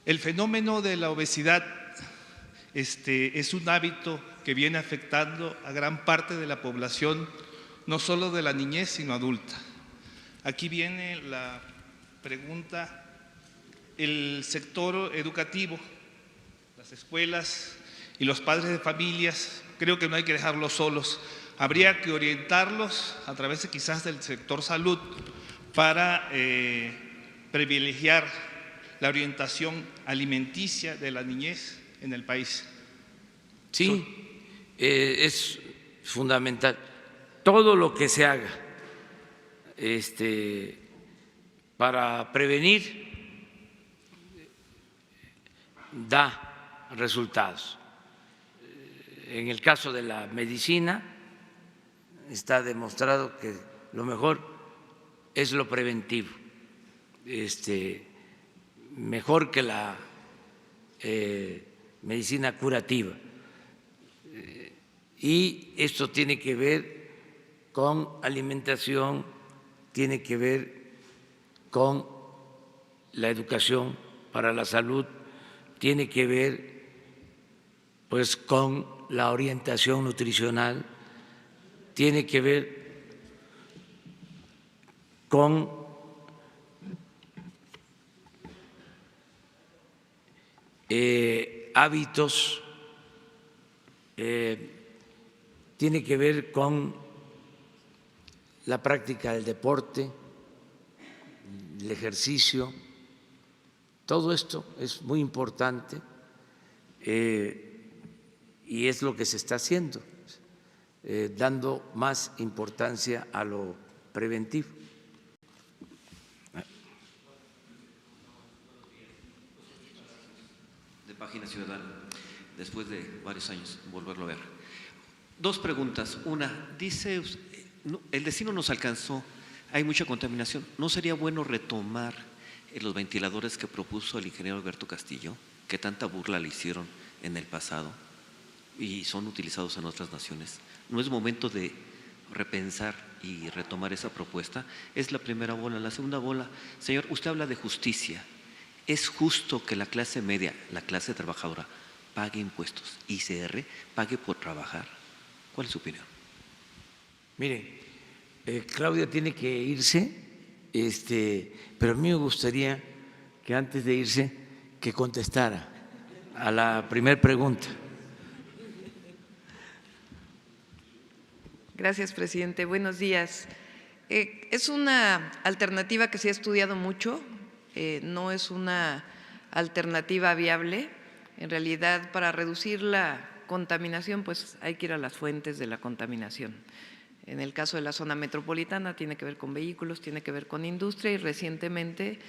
El fenómeno de la obesidad es un hábito que viene afectando a gran parte de la población, no solo de la niñez, sino adulta. Aquí viene la pregunta: el sector educativo, las escuelas y los padres de familias, creo que no hay que dejarlos solos. Habría que orientarlos a través de quizás del sector salud para privilegiar la orientación alimenticia de la niñez en el país. Sí, es fundamental. Todo lo que se haga para prevenir da resultados. En el caso de la medicina está demostrado que lo mejor es lo preventivo, mejor que la medicina curativa. Y esto tiene que ver con alimentación, tiene que ver con la educación para la salud, tiene que ver pues con la orientación nutricional, tiene que ver con hábitos, tiene que ver con la práctica del deporte, el ejercicio. Todo esto es muy importante y es lo que se está haciendo, dando más importancia a lo preventivo. De Página Ciudadana, después de varios años volverlo a ver. Dos preguntas. Una, dice, el destino nos alcanzó, hay mucha contaminación. ¿No sería bueno retomar los ventiladores que propuso el ingeniero Alberto Castillo, que tanta burla le hicieron en el pasado y son utilizados en otras naciones? ¿No es momento de repensar y retomar esa propuesta? Es la primera bola. La segunda bola, señor, usted habla de justicia. ¿Es justo que la clase media, la clase trabajadora, pague impuestos, ICR, pague por trabajar? ¿Cuál es su opinión? Miren, Claudia tiene que irse, pero a mí me gustaría que antes de irse que contestara a la primera pregunta. Gracias, presidente. Buenos días. Es una alternativa que se ha estudiado mucho, no es una alternativa viable. En realidad, para reducir la contaminación, pues hay que ir a las fuentes de la contaminación. En el caso de la zona metropolitana tiene que ver con vehículos, tiene que ver con industria y recientemente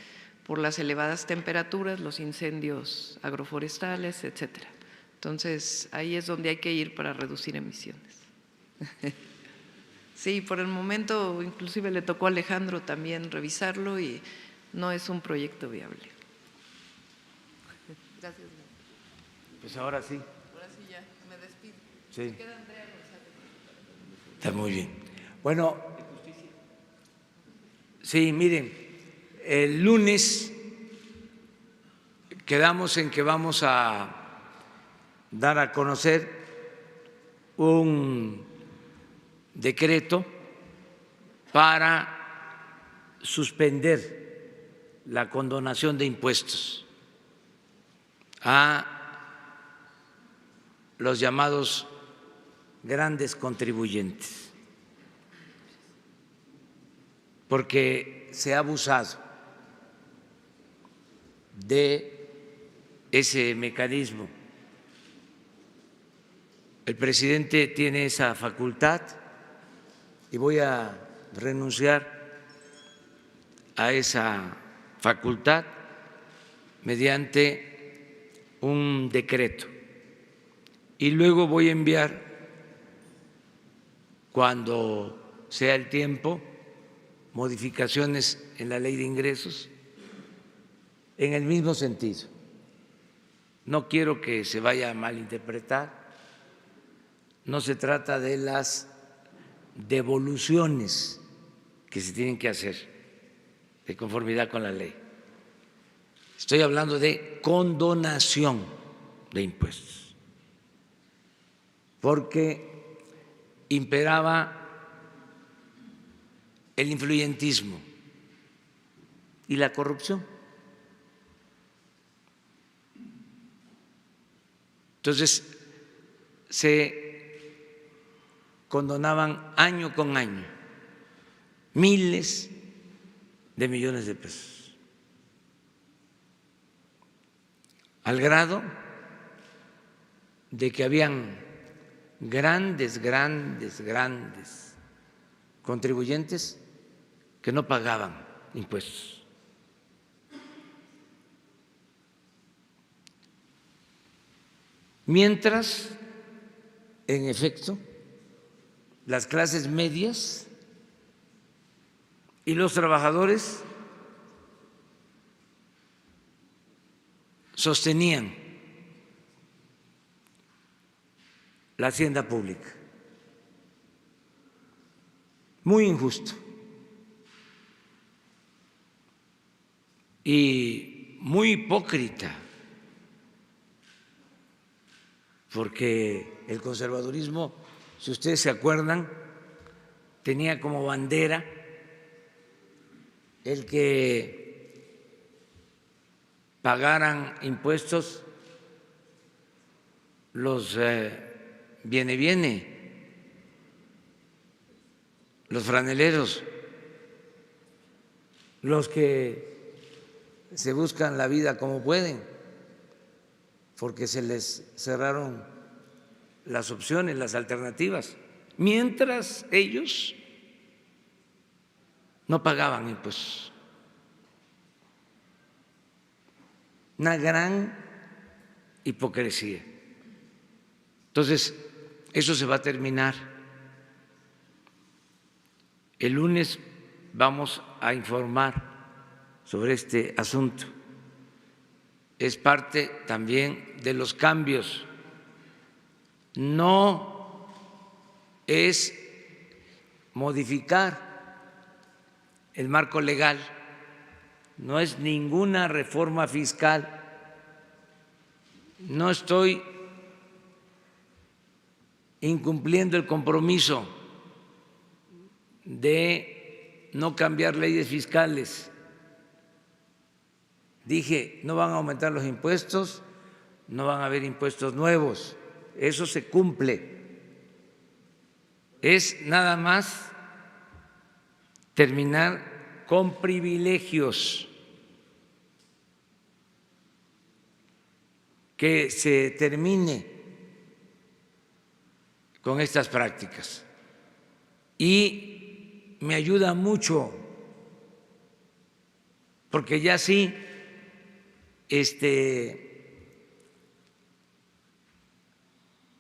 por las elevadas temperaturas, los incendios agroforestales, etcétera. Entonces, ahí es donde hay que ir para reducir emisiones. Sí, por el momento inclusive le tocó a Alejandro también revisarlo y no es un proyecto viable. Gracias. Pues ahora sí. Ahora sí ya, me despido. Sí. Se queda Andrea González. Está muy bien. Bueno, sí, miren, el lunes quedamos en que vamos a dar a conocer un decreto para suspender la condonación de impuestos a los llamados grandes contribuyentes, porque se ha abusado de ese mecanismo. El presidente tiene esa facultad y voy a renunciar a esa facultad mediante un decreto. Y luego voy a enviar, cuando sea el tiempo, modificaciones en la ley de ingresos en el mismo sentido. No quiero que se vaya a malinterpretar. No se trata de las devoluciones que se tienen que hacer de conformidad con la ley. Estoy hablando de condonación de impuestos, porque imperaba el influyentismo y la corrupción. Entonces, se condonaban año con año miles de millones de pesos, al grado de que habían grandes contribuyentes que no pagaban impuestos. Mientras, en efecto, las clases medias y los trabajadores sostenían la hacienda pública. Muy injusto y muy hipócrita, porque el conservadurismo, si ustedes se acuerdan, tenía como bandera el que pagaran impuestos los viene, los franeleros, los que se buscan la vida como pueden, porque se les cerraron las opciones, las alternativas, mientras ellos no pagaban impuestos. Una gran hipocresía. Entonces, eso se va a terminar. El lunes vamos a informar sobre este asunto. Es parte también de los cambios. No es modificar el marco legal, no es ninguna reforma fiscal. No estoy incumpliendo el compromiso de no cambiar leyes fiscales. Dije, no van a aumentar los impuestos, no van a haber impuestos nuevos. Eso se cumple. Es nada más terminar con privilegios, que se termine con estas prácticas. Y me ayuda mucho, porque ya sí,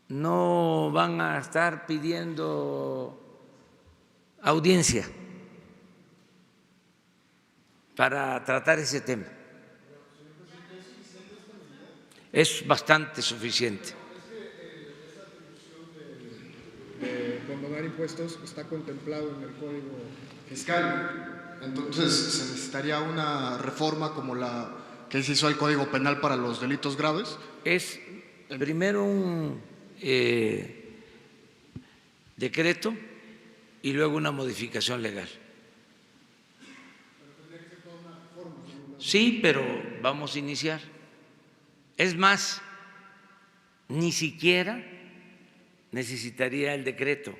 no van a estar pidiendo audiencia para tratar ese tema. Es bastante suficiente. Condonar impuestos está contemplado en el Código Fiscal. Entonces, se necesitaría una reforma como la que se hizo el Código Penal para los delitos graves. Es primero un decreto y luego una modificación legal. Sí, pero vamos a iniciar. Es más, ni siquiera necesitaría el decreto,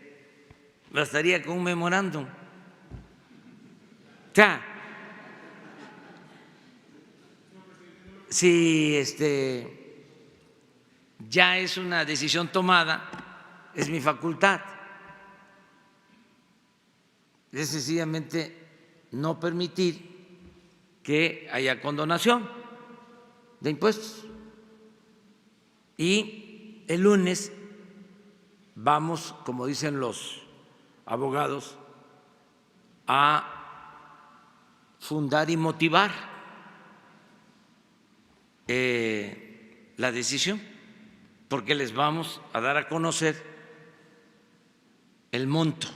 bastaría con un memorándum. O sea, si ya es una decisión tomada, es mi facultad. Es sencillamente no permitir que haya condonación de impuestos. Y el lunes vamos, como dicen los abogados, a fundar y motivar la decisión, porque les vamos a dar a conocer el monto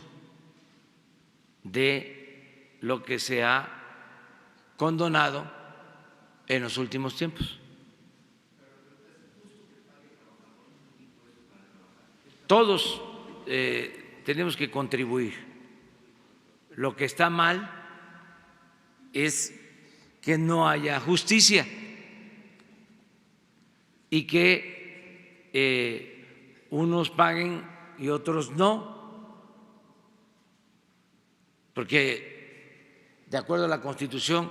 de lo que se ha condonado en los últimos tiempos. Todos tenemos que contribuir. Lo que está mal es que no haya justicia y que unos paguen y otros no, porque de acuerdo a la Constitución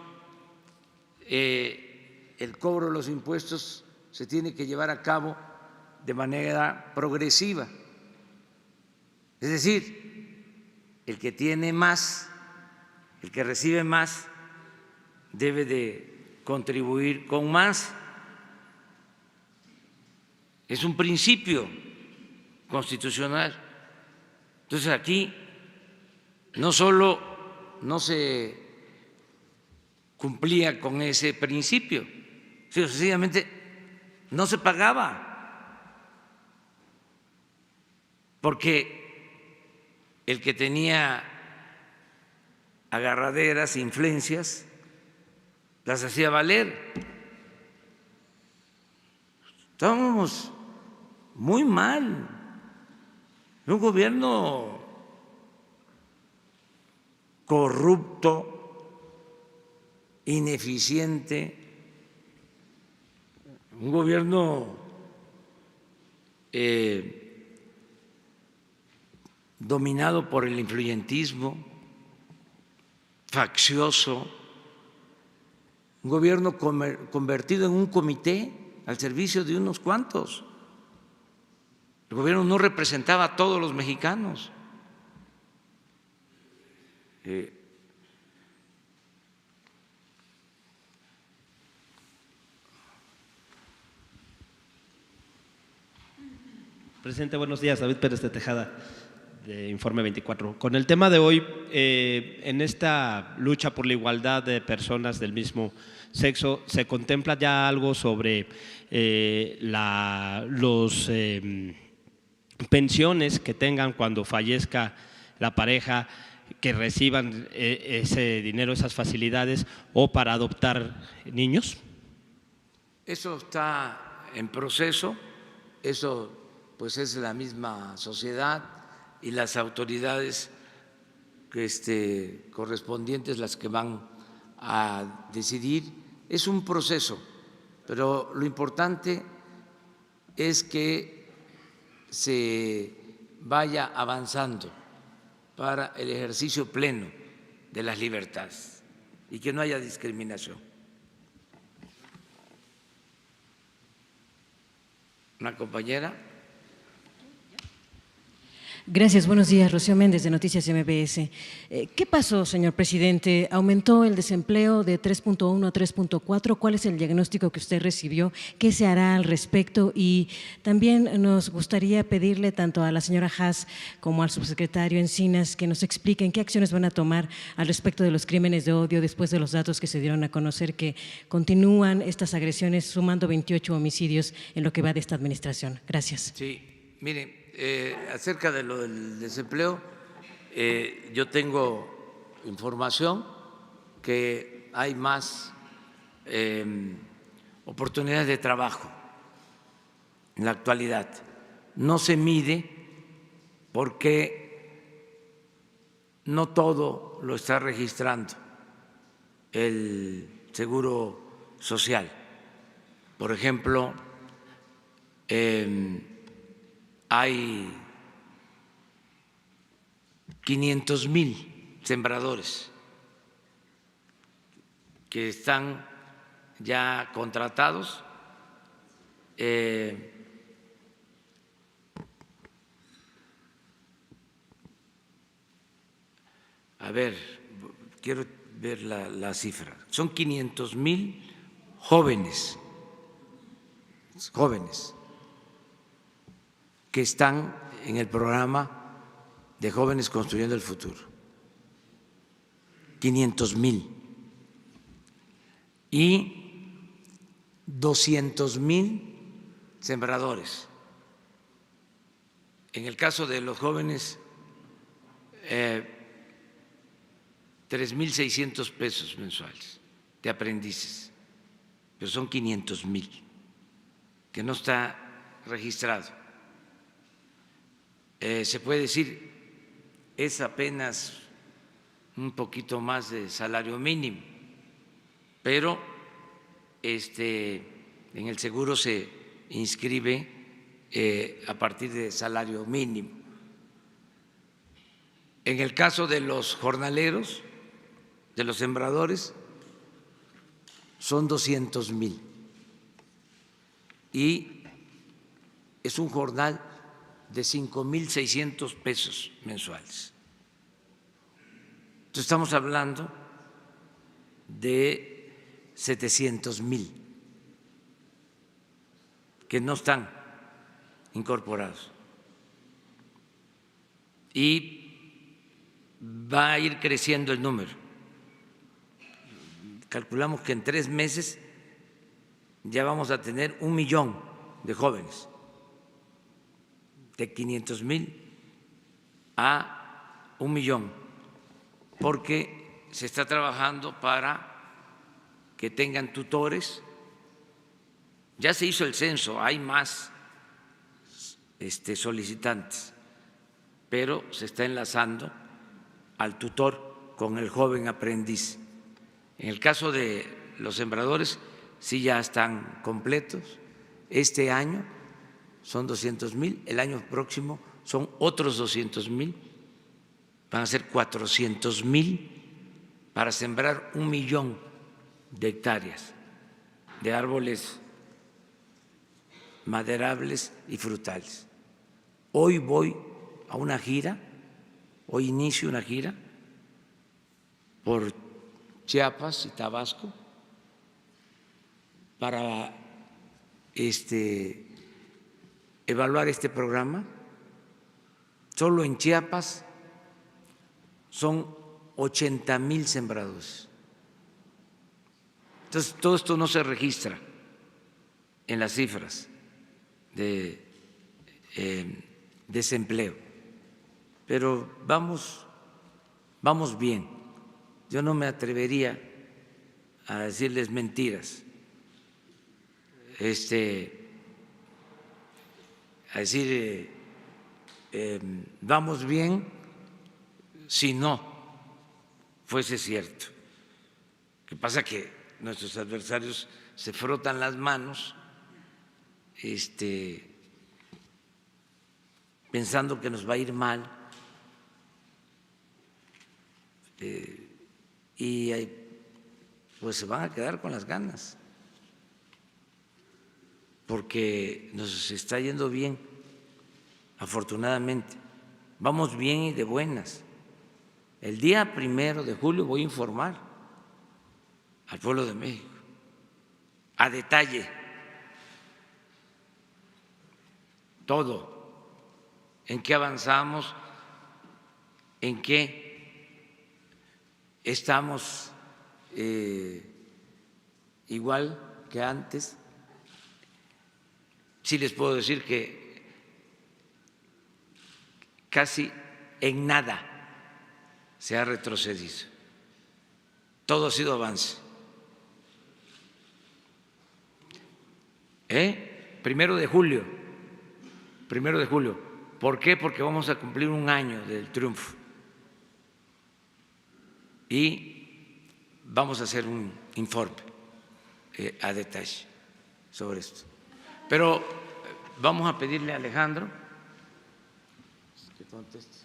el cobro de los impuestos se tiene que llevar a cabo de manera progresiva. Es decir, el que tiene más, el que recibe más, debe de contribuir con más. Es un principio constitucional. Entonces aquí no solo no se cumplía con ese principio, sino sencillamente no se pagaba, porque el que tenía agarraderas, influencias, las hacía valer. Estábamos muy mal, un gobierno corrupto, ineficiente, un gobierno dominado por el influyentismo, faccioso, un gobierno convertido en un comité al servicio de unos cuantos. El gobierno no representaba a todos los mexicanos. Presidente, buenos días. David Pérez de Tejada, de Informe 24. Con el tema de hoy, en esta lucha por la igualdad de personas del mismo sexo, ¿se contempla ya algo sobre los pensiones que tengan cuando fallezca la pareja, que reciban ese dinero, esas facilidades, o para adoptar niños? Eso está en proceso, eso pues es la misma sociedad y las autoridades correspondientes las que van a decidir. Es un proceso, pero lo importante es que se vaya avanzando para el ejercicio pleno de las libertades y que no haya discriminación. Una compañera. Gracias, buenos días. Rocío Méndez, de Noticias MBS. ¿Qué pasó, señor presidente? ¿Aumentó el desempleo de 3.1 a 3.4? ¿Cuál es el diagnóstico que usted recibió? ¿Qué se hará al respecto? Y también nos gustaría pedirle tanto a la señora Haas como al subsecretario Encinas que nos expliquen qué acciones van a tomar al respecto de los crímenes de odio después de los datos que se dieron a conocer que continúan estas agresiones, sumando 28 homicidios en lo que va de esta administración. Gracias. Sí, mire. Acerca de lo del desempleo, yo tengo información que hay más oportunidades de trabajo en la actualidad. No se mide porque no todo lo está registrando el Seguro Social. Por ejemplo, hay 500,000 sembradores que están ya contratados. A ver, quiero ver la cifra. Son 500,000 jóvenes que están en el programa de Jóvenes Construyendo el Futuro. 500,000. Y 200,000 sembradores. En el caso de los jóvenes, 3,600 pesos mensuales de aprendices, pero son 500,000, que no está registrado. Se puede decir, es apenas un poquito más de salario mínimo, pero en el seguro se inscribe a partir de salario mínimo. En el caso de los jornaleros, de los sembradores, son 200,000 y es un jornal de 5,600 pesos mensuales. Entonces estamos hablando de 700,000 que no están incorporados y va a ir creciendo el número. Calculamos que en 3 meses ya vamos a tener 1,000,000 de jóvenes, de 500,000 a 1,000,000, porque se está trabajando para que tengan tutores. Ya se hizo el censo, hay más solicitantes, pero se está enlazando al tutor con el joven aprendiz. En el caso de los sembradores, sí ya están completos. Este año son 200,000, el año próximo son otros 200,000, van a ser 400,000 para sembrar 1,000,000 de hectáreas de árboles maderables y frutales. Hoy voy a una gira, hoy inicio una gira por Chiapas y Tabasco para evaluar este programa. Solo en Chiapas son 80,000 sembradores. Entonces, todo esto no se registra en las cifras de desempleo, pero vamos bien. Yo no me atrevería a decirles mentiras, a decir vamos bien si no fuese cierto. Lo que pasa es que nuestros adversarios se frotan las manos pensando que nos va a ir mal y pues se van a quedar con las ganas, porque nos está yendo bien, afortunadamente. Vamos bien y de buenas. El día 1 de julio voy a informar al pueblo de México a detalle todo, en qué avanzamos, en qué estamos igual que antes. Sí les puedo decir que casi en nada se ha retrocedido. Todo ha sido avance. 1 de julio. 1 de julio. ¿Por qué? Porque vamos a cumplir 1 año del triunfo. Y vamos a hacer un informe a detalle sobre esto. Pero vamos a pedirle a Alejandro que conteste.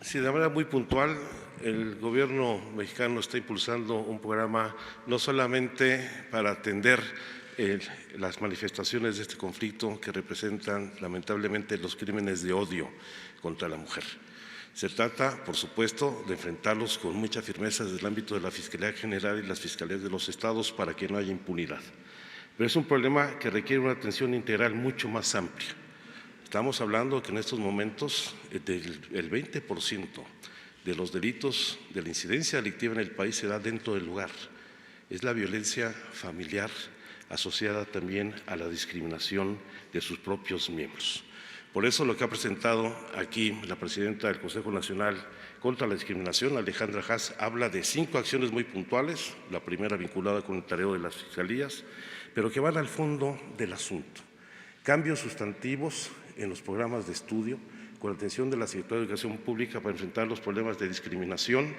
Sí, de manera muy puntual, el gobierno mexicano está impulsando un programa no solamente para atender las manifestaciones de este conflicto que representan lamentablemente los crímenes de odio contra la mujer. Se trata, por supuesto, de enfrentarlos con mucha firmeza desde el ámbito de la Fiscalía General y las Fiscalías de los estados para que no haya impunidad. Pero es un problema que requiere una atención integral mucho más amplia. Estamos hablando que en estos momentos el 20% de los delitos de la incidencia delictiva en el país se da dentro del lugar. Es la violencia familiar asociada también a la discriminación de sus propios miembros. Por eso lo que ha presentado aquí la presidenta del Consejo Nacional contra la Discriminación, Alejandra Haas, habla de 5 acciones muy puntuales, la primera vinculada con el tarea de las fiscalías, pero que van al fondo del asunto. Cambios sustantivos en los programas de estudio, con la atención de la Secretaría de Educación Pública para enfrentar los problemas de discriminación,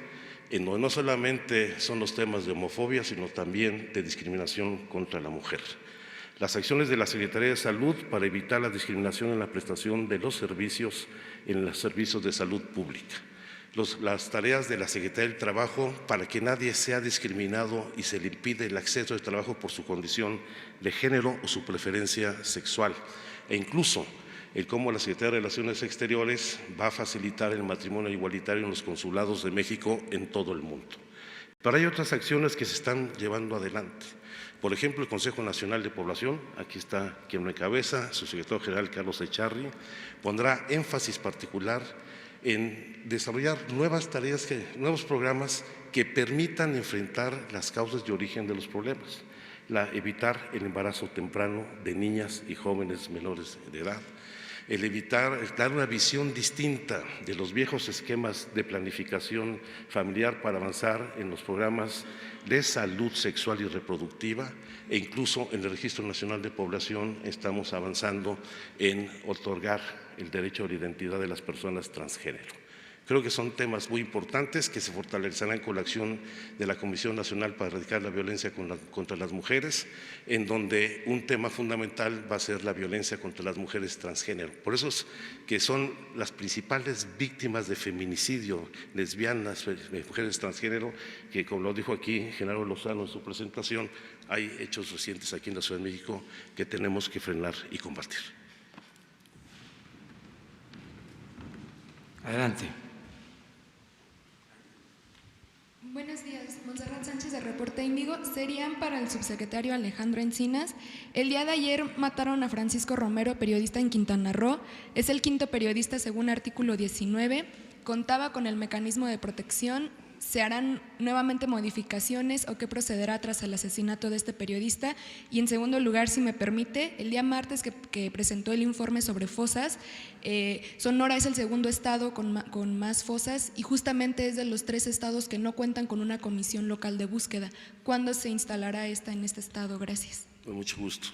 en donde no solamente son los temas de homofobia, sino también de discriminación contra la mujer. Las acciones de la Secretaría de Salud para evitar la discriminación en la prestación de los servicios en los servicios de salud pública. Las tareas de la Secretaría del Trabajo para que nadie sea discriminado y se le impide el acceso al trabajo por su condición de género o su preferencia sexual. E incluso el cómo la Secretaría de Relaciones Exteriores va a facilitar el matrimonio igualitario en los consulados de México en todo el mundo. Pero hay otras acciones que se están llevando adelante. Por ejemplo, el Consejo Nacional de Población, aquí está quien lo encabeza, su secretario general Carlos Echarri, pondrá énfasis particular en desarrollar nuevas tareas, nuevos programas que permitan enfrentar las causas de origen de los problemas, evitar el embarazo temprano de niñas y jóvenes menores de edad, dar una visión distinta de los viejos esquemas de planificación familiar para avanzar en los programas de salud sexual y reproductiva, e incluso en el Registro Nacional de Población estamos avanzando en otorgar el derecho a la identidad de las personas transgénero. Creo que son temas muy importantes que se fortalecerán con la acción de la Comisión Nacional para Erradicar la Violencia contra las Mujeres, en donde un tema fundamental va a ser la violencia contra las mujeres transgénero. Por eso es que son las principales víctimas de feminicidio, lesbianas, mujeres transgénero, que como lo dijo aquí Genaro Lozano en su presentación, hay hechos recientes aquí en la Ciudad de México que tenemos que frenar y combatir. Adelante. Buenos días, Montserrat Sánchez de Reporte Índigo. Serían para el subsecretario Alejandro Encinas. El día de ayer mataron a Francisco Romero, periodista en Quintana Roo. Es el 5º periodista según artículo 19. Contaba con el mecanismo de protección. ¿Se harán nuevamente modificaciones o qué procederá tras el asesinato de este periodista? Y en segundo lugar, si me permite, el día martes que presentó el informe sobre fosas, Sonora es el segundo estado con más fosas y justamente es de los 3 estados que no cuentan con una comisión local de búsqueda. ¿Cuándo se instalará esta en este estado? Gracias. Con mucho gusto.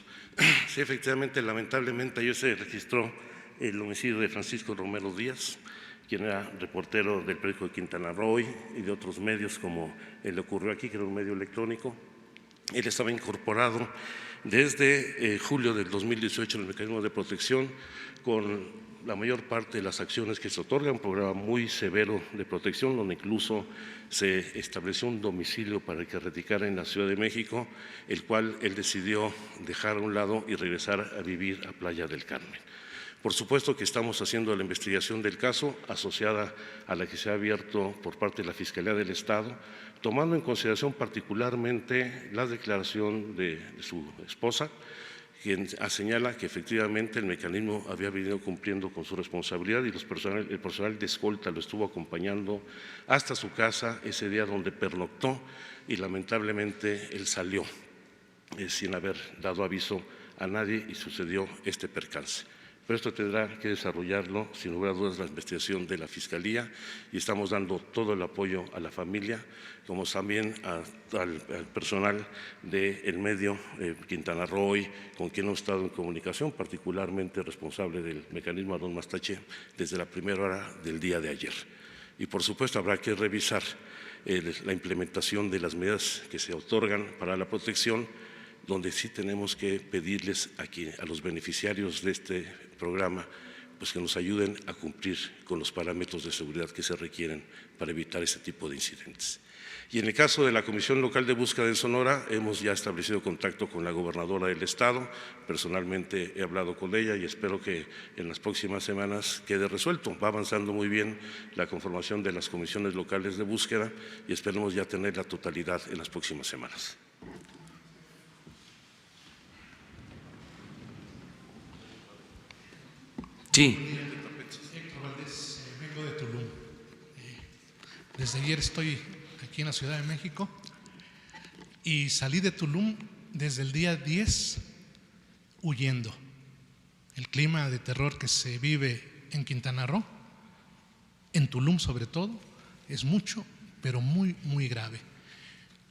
Sí, efectivamente, lamentablemente ayer se registró el homicidio de Francisco Romero Díaz, quien era reportero del periódico de Quintana Roo y de otros medios como le ocurrió aquí, que era un medio electrónico. Él estaba incorporado desde julio del 2018 en el mecanismo de protección con la mayor parte de las acciones que se otorgan, un programa muy severo de protección, donde incluso se estableció un domicilio para que radicara en la Ciudad de México, el cual él decidió dejar a un lado y regresar a vivir a Playa del Carmen. Por supuesto que estamos haciendo la investigación del caso, asociada a la que se ha abierto por parte de la Fiscalía del Estado, tomando en consideración particularmente la declaración de su esposa, quien señala que efectivamente el mecanismo había venido cumpliendo con su responsabilidad y el personal de escolta lo estuvo acompañando hasta su casa ese día donde pernoctó y lamentablemente él salió sin haber dado aviso a nadie y sucedió este percance. Pero esto tendrá que desarrollarlo, sin lugar a dudas, la investigación de la Fiscalía, y estamos dando todo el apoyo a la familia, como también al personal del medio Quintana Roo hoy, con quien hemos estado en comunicación, particularmente responsable del mecanismo Aarón Mastache, desde la primera hora del día de ayer. Y por supuesto habrá que revisar la implementación de las medidas que se otorgan para la protección, donde sí tenemos que pedirles a los beneficiarios de este programa pues que nos ayuden a cumplir con los parámetros de seguridad que se requieren para evitar este tipo de incidentes. Y en el caso de la Comisión Local de Búsqueda en Sonora, hemos ya establecido contacto con la gobernadora del Estado. Personalmente he hablado con ella y espero que en las próximas semanas quede resuelto. Va avanzando muy bien la conformación de las comisiones locales de búsqueda y esperemos ya tener la totalidad en las próximas semanas. Sí. Héctor Valdés, vengo de Tulum. Desde ayer estoy aquí en la Ciudad de México y salí de Tulum desde el día 10 huyendo. El clima de terror que se vive en Quintana Roo, en Tulum sobre todo, es mucho, pero muy, muy grave.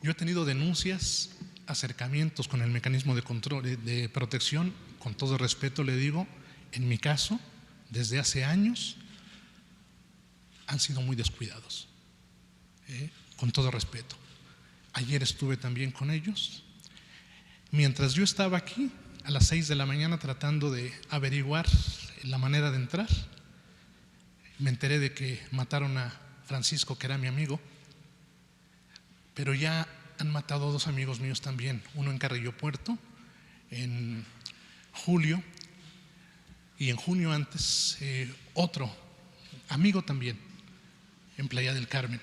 Yo he tenido denuncias, acercamientos con el mecanismo de control, de protección, con todo respeto le digo, en mi caso, desde hace años, han sido muy descuidados, con todo respeto. Ayer estuve también con ellos. Mientras yo estaba aquí, a las 6 de la mañana, tratando de averiguar la manera de entrar, me enteré de que mataron a Francisco, que era mi amigo, pero ya han matado a 2 amigos míos también, uno en Carrillo Puerto, en julio, y en junio antes otro amigo también en Playa del Carmen.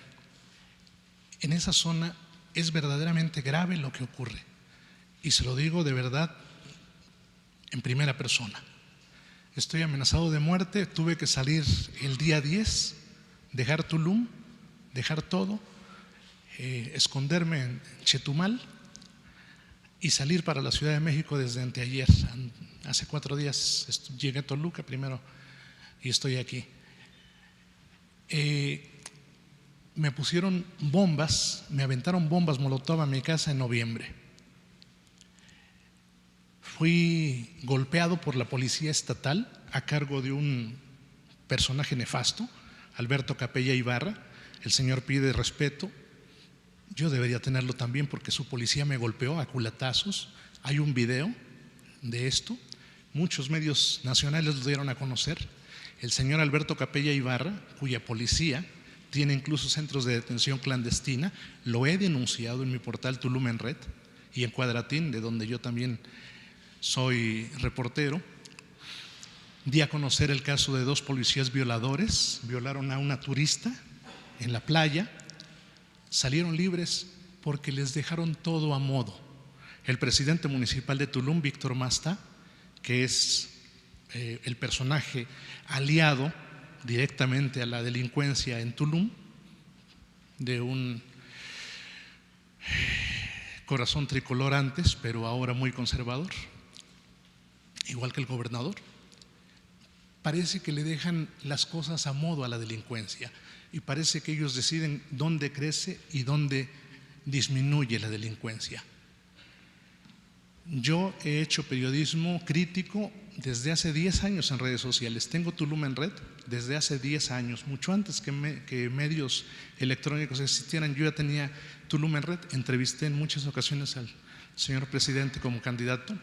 En esa zona es verdaderamente grave lo que ocurre y se lo digo de verdad en primera persona. Estoy amenazado de muerte, tuve que salir el día 10, dejar Tulum, dejar todo, esconderme en Chetumal y salir para la Ciudad de México desde anteayer. Hace 4 días llegué a Toluca primero y estoy aquí. Me pusieron bombas, me aventaron bombas Molotov a mi casa en noviembre. Fui golpeado por la policía estatal a cargo de un personaje nefasto, Alberto Capella Ibarra. El señor pide respeto. Yo debería tenerlo también porque su policía me golpeó a culatazos. Hay un video de esto. Muchos medios nacionales lo dieron a conocer. El señor Alberto Capella Ibarra, cuya policía tiene incluso centros de detención clandestina, lo he denunciado en mi portal Tulum en Red y en Cuadratín, de donde yo también soy reportero. Di a conocer el caso de 2 policías violadores, violaron a una turista en la playa, salieron libres porque les dejaron todo a modo. El presidente municipal de Tulum, Víctor Masta, que es el personaje aliado directamente a la delincuencia en Tulum, de un corazón tricolor antes, pero ahora muy conservador, igual que el gobernador, parece que le dejan las cosas a modo a la delincuencia y parece que ellos deciden dónde crece y dónde disminuye la delincuencia. Yo he hecho periodismo crítico desde hace 10 años en redes sociales. Tengo Tulum en Red desde hace 10 años, mucho antes que medios electrónicos existieran. Yo ya tenía Tulum en Red. Entrevisté en muchas ocasiones al señor presidente como candidato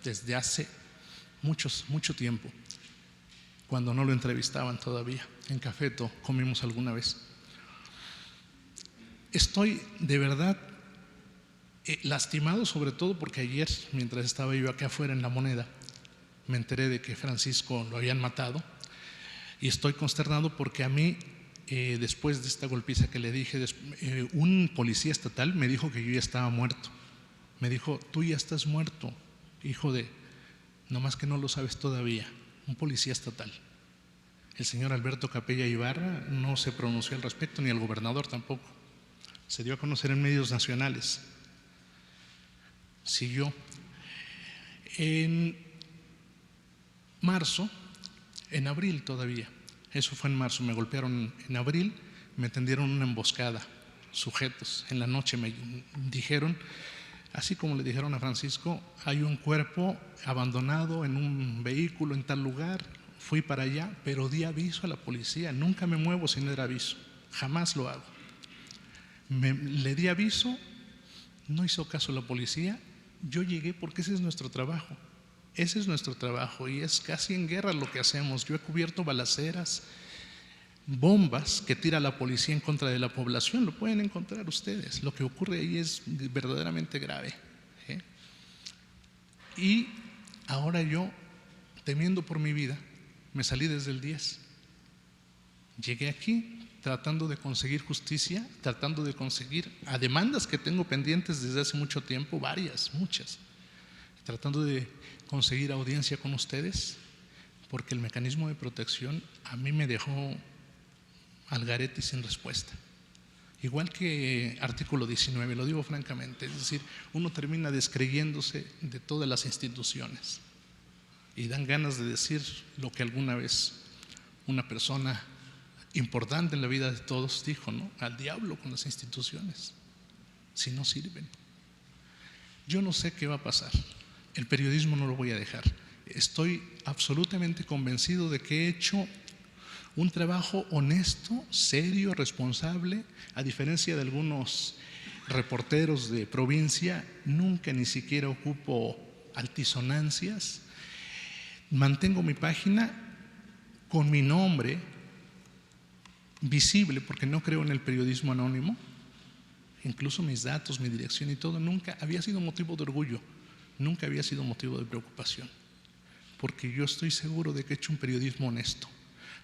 desde hace mucho tiempo, cuando no lo entrevistaban todavía. En Cafeto comimos alguna vez. Estoy de verdad lastimado, sobre todo porque ayer, mientras estaba yo acá afuera en La Moneda, me enteré de que Francisco lo habían matado y estoy consternado porque a mí, después de esta golpiza que le dije, un policía estatal me dijo que yo ya estaba muerto. Me dijo: tú ya estás muerto, hijo de… nomás que no lo sabes todavía. Un policía estatal. El señor Alberto Capella Ibarra no se pronunció al respecto, ni el gobernador tampoco. Se dio a conocer en medios nacionales. Siguió. En marzo en abril todavía. Eso fue en marzo, me golpearon en abril, me tendieron una emboscada, sujetos. En la noche me dijeron, así como le dijeron a Francisco, hay un cuerpo abandonado en un vehículo en tal lugar. Fui para allá, pero di aviso a la policía. Nunca me muevo sin dar aviso, jamás lo hago. Le di aviso, no hizo caso la policía. Yo llegué porque ese es nuestro trabajo. Ese es nuestro trabajo y es casi en guerra lo que hacemos. Yo he cubierto balaceras, bombas que tira la policía en contra de la población. Lo pueden encontrar ustedes. Lo que ocurre ahí es verdaderamente grave. Y ahora yo, temiendo por mi vida, me salí desde el 10. Llegué aquí tratando de conseguir justicia, tratando de conseguir a demandas que tengo pendientes desde hace mucho tiempo, varias, muchas, tratando de conseguir audiencia con ustedes, porque el mecanismo de protección a mí me dejó al garete y sin respuesta. Igual que artículo 19, lo digo francamente, es decir, uno termina descreyéndose de todas las instituciones y dan ganas de decir lo que alguna vez una persona importante en la vida de todos dijo, ¿no? Al diablo con las instituciones, si no sirven. Yo no sé qué va a pasar, el periodismo no lo voy a dejar. Estoy absolutamente convencido de que he hecho un trabajo honesto, serio, responsable, a diferencia de algunos reporteros de provincia. Nunca ni siquiera ocupo altisonancias. Mantengo mi página con mi nombre visible, porque no creo en el periodismo anónimo. Incluso mis datos, mi dirección y todo nunca había sido motivo de orgullo, nunca había sido motivo de preocupación, porque yo estoy seguro de que he hecho un periodismo honesto.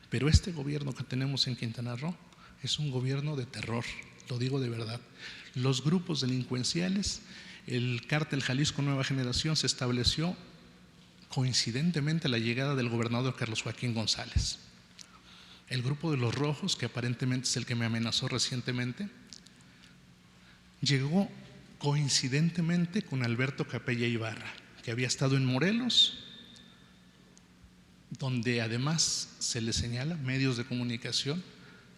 Pero este gobierno que tenemos en Quintana Roo es un gobierno de terror, lo digo de verdad. Los grupos delincuenciales, el cártel Jalisco Nueva Generación se estableció coincidentemente a la llegada del gobernador Carlos Joaquín González. El grupo de los Rojos, que aparentemente es el que me amenazó recientemente, llegó coincidentemente con Alberto Capella Ibarra, que había estado en Morelos, donde además se le señala medios de comunicación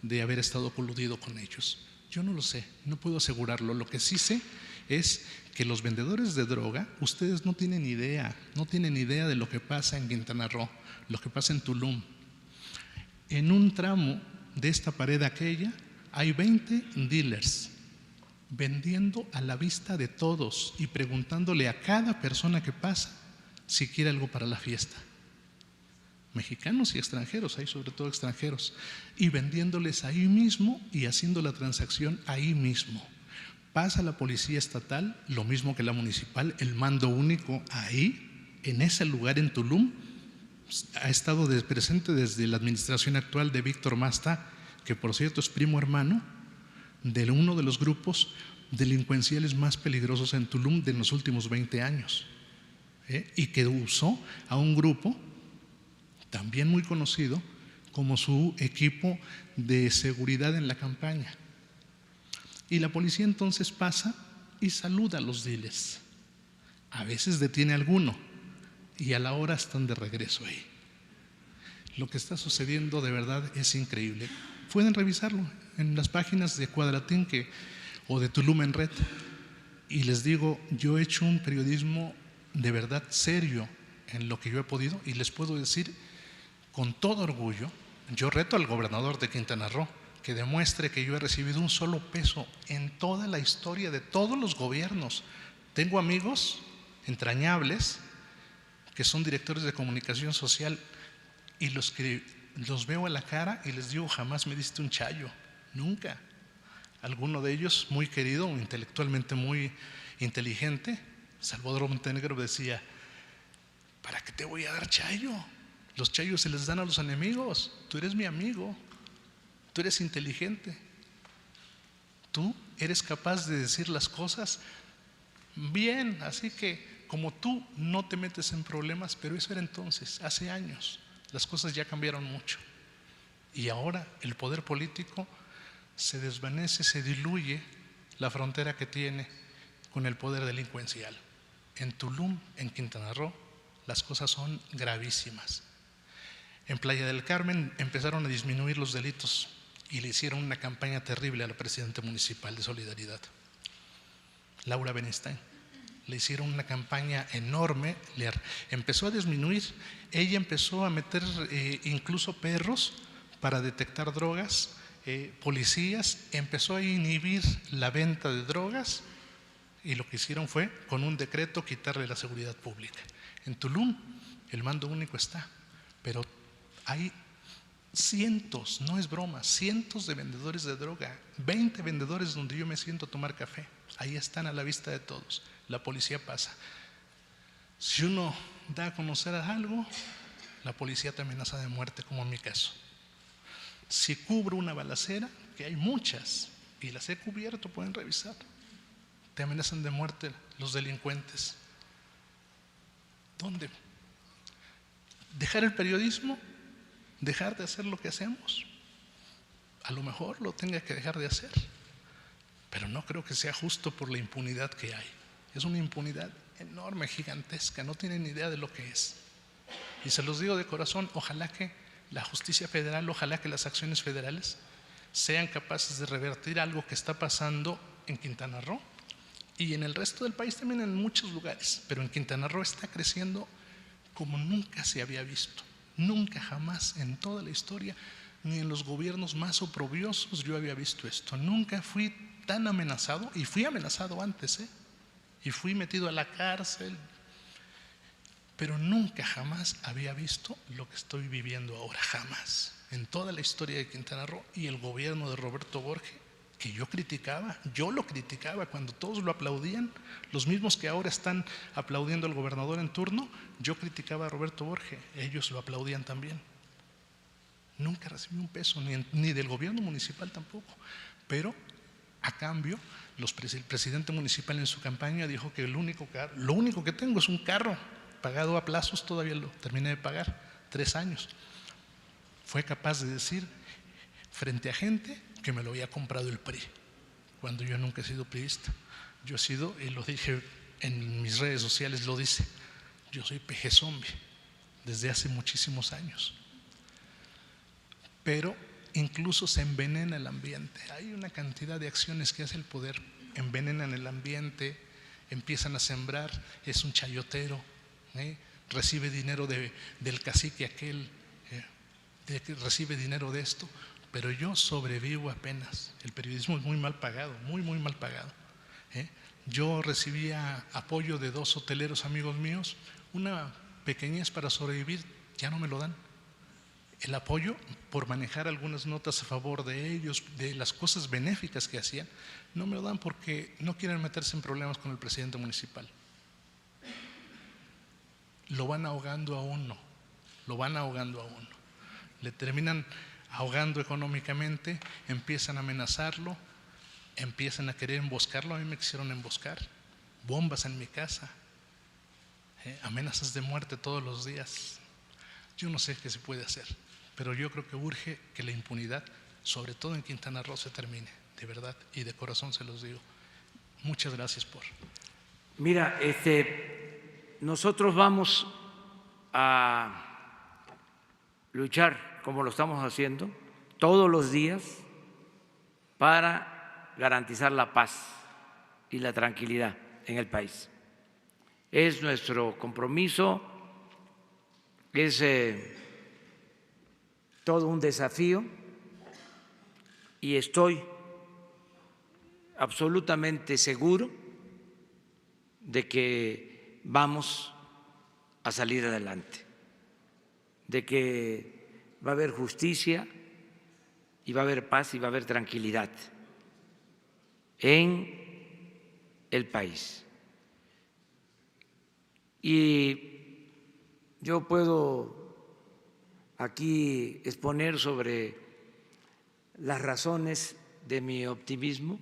de haber estado coludido con ellos. Yo no lo sé, no puedo asegurarlo. Lo que sí sé es que los vendedores de droga, ustedes no tienen idea de lo que pasa en Quintana Roo, lo que pasa en Tulum. En un tramo de esta pared aquella hay 20 dealers vendiendo a la vista de todos y preguntándole a cada persona que pasa si quiere algo para la fiesta. Mexicanos y extranjeros, hay sobre todo extranjeros, y vendiéndoles ahí mismo y haciendo la transacción ahí mismo. Pasa la policía estatal, lo mismo que la municipal, el mando único ahí, en ese lugar en Tulum. Ha estado presente desde la administración actual de Víctor Masta, que por cierto es primo hermano de uno de los grupos delincuenciales más peligrosos en Tulum de los últimos 20 años, y que usó a un grupo también muy conocido como su equipo de seguridad en la campaña. Y la policía entonces pasa y saluda a los dealers. A veces detiene a alguno y a la hora están de regreso ahí. Lo que está sucediendo de verdad es increíble. Pueden revisarlo en las páginas de Cuadratín o de Tulum en Red. Y les digo, yo he hecho un periodismo de verdad serio en lo que yo he podido, y les puedo decir con todo orgullo, yo reto al gobernador de Quintana Roo que demuestre que yo he recibido un solo peso en toda la historia de todos los gobiernos. Tengo amigos entrañables que son directores de comunicación social y los veo a la cara y les digo, jamás me diste un chayo, nunca. Alguno de ellos muy querido, intelectualmente muy inteligente, Salvador Montenegro, decía, ¿para qué te voy a dar chayo? Los chayos se les dan a los enemigos. Tú eres mi amigo, tú eres inteligente, tú eres capaz de decir las cosas bien, así que como tú no te metes en problemas. Pero eso era entonces, hace años. Las cosas ya cambiaron mucho y ahora el poder político se desvanece, se diluye la frontera que tiene con el poder delincuencial. En Tulum, en Quintana Roo, las cosas son gravísimas. En Playa del Carmen empezaron a disminuir los delitos y le hicieron una campaña terrible a la presidenta municipal de Solidaridad, Laura Benestein. Le hicieron una campaña enorme, empezó a disminuir, ella empezó a meter incluso perros para detectar drogas, policías, empezó a inhibir la venta de drogas y lo que hicieron fue, con un decreto, quitarle la seguridad pública. En Tulum el mando único está, pero hay cientos, no es broma, cientos de vendedores de droga, 20 vendedores donde yo me siento a tomar café, ahí están a la vista de todos, la policía pasa. Si uno da a conocer algo, la policía te amenaza de muerte, como en mi caso. Si cubro una balacera, que hay muchas, y las he cubierto, pueden revisar, te amenazan de muerte los delincuentes. ¿Dónde? ¿Dejar el periodismo? ¿Dejar de hacer lo que hacemos? A lo mejor lo tenga que dejar de hacer, pero no creo que sea justo por la impunidad que hay. Es una impunidad enorme, gigantesca, no tienen idea de lo que es. Y se los digo de corazón, ojalá que la justicia federal, ojalá que las acciones federales sean capaces de revertir algo que está pasando en Quintana Roo y en el resto del país también, en muchos lugares, pero en Quintana Roo está creciendo como nunca se había visto. Nunca jamás en toda la historia, ni en los gobiernos más oprobiosos yo había visto esto. Nunca fui tan amenazado, y fui amenazado antes, y fui metido a la cárcel, pero nunca jamás había visto lo que estoy viviendo ahora, jamás, en toda la historia de Quintana Roo. Y el gobierno de Roberto Borge, que yo lo criticaba cuando todos lo aplaudían, los mismos que ahora están aplaudiendo al gobernador en turno, yo criticaba a Roberto Borge, ellos lo aplaudían también. Nunca recibí un peso, ni del gobierno municipal tampoco, pero a cambio, el presidente municipal en su campaña dijo que lo único que tengo es un carro pagado a plazos, todavía lo terminé de pagar, 3 años. Fue capaz de decir frente a gente que me lo había comprado el PRI, cuando yo nunca he sido priista. Yo he sido, y lo dije en mis redes sociales, lo dice, yo soy peje zombie desde hace muchísimos años. Pero incluso se envenena el ambiente. Hay una cantidad de acciones que hace el poder, envenenan el ambiente, empiezan a sembrar, es un chayotero, recibe dinero del cacique aquel, recibe dinero de esto. Pero yo sobrevivo apenas. El periodismo es muy mal pagado, muy mal pagado. Yo recibía apoyo de 2 hoteleros amigos míos, una pequeñez para sobrevivir, ya no me lo dan. El apoyo por manejar algunas notas a favor de ellos, de las cosas benéficas que hacían, no me lo dan porque no quieren meterse en problemas con el presidente municipal. Lo van ahogando a uno, le terminan ahogando económicamente, empiezan a amenazarlo, empiezan a querer emboscarlo. A mí me quisieron emboscar, bombas en mi casa, amenazas de muerte todos los días. Yo no sé qué se puede hacer, pero yo creo que urge que la impunidad, sobre todo en Quintana Roo, se termine, de verdad, y de corazón se los digo. Muchas gracias por… Mira, nosotros vamos a luchar, como lo estamos haciendo, todos los días para garantizar la paz y la tranquilidad en el país. Es nuestro compromiso, es todo un desafío y estoy absolutamente seguro de que vamos a salir adelante, de que va a haber justicia y va a haber paz y va a haber tranquilidad en el país. Y yo puedo aquí exponer sobre las razones de mi optimismo,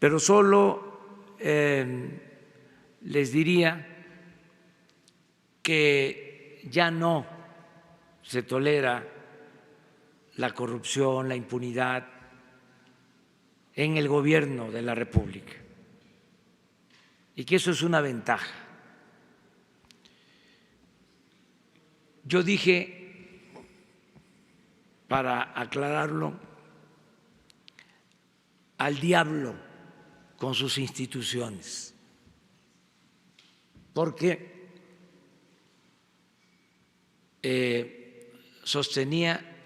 pero solo les diría que ya no se tolera la corrupción, la impunidad en el gobierno de la República y que eso es una ventaja. Yo dije para aclararlo, al diablo con sus instituciones, porque sostenía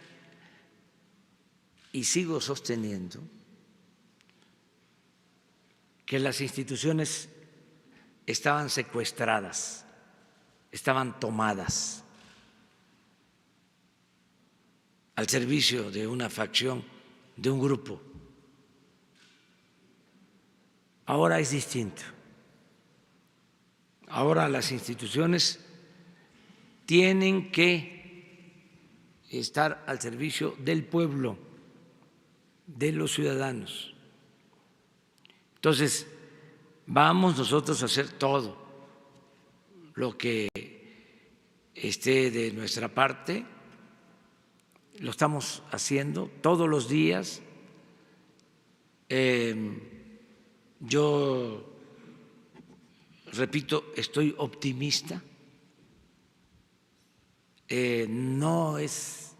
y sigo sosteniendo que las instituciones estaban secuestradas, estaban tomadas al servicio de una facción, de un grupo. Ahora es distinto. Ahora las instituciones tienen que estar al servicio del pueblo, de los ciudadanos. Entonces, vamos nosotros a hacer todo lo que esté de nuestra parte, lo estamos haciendo todos los días. Yo repito, estoy optimista. No es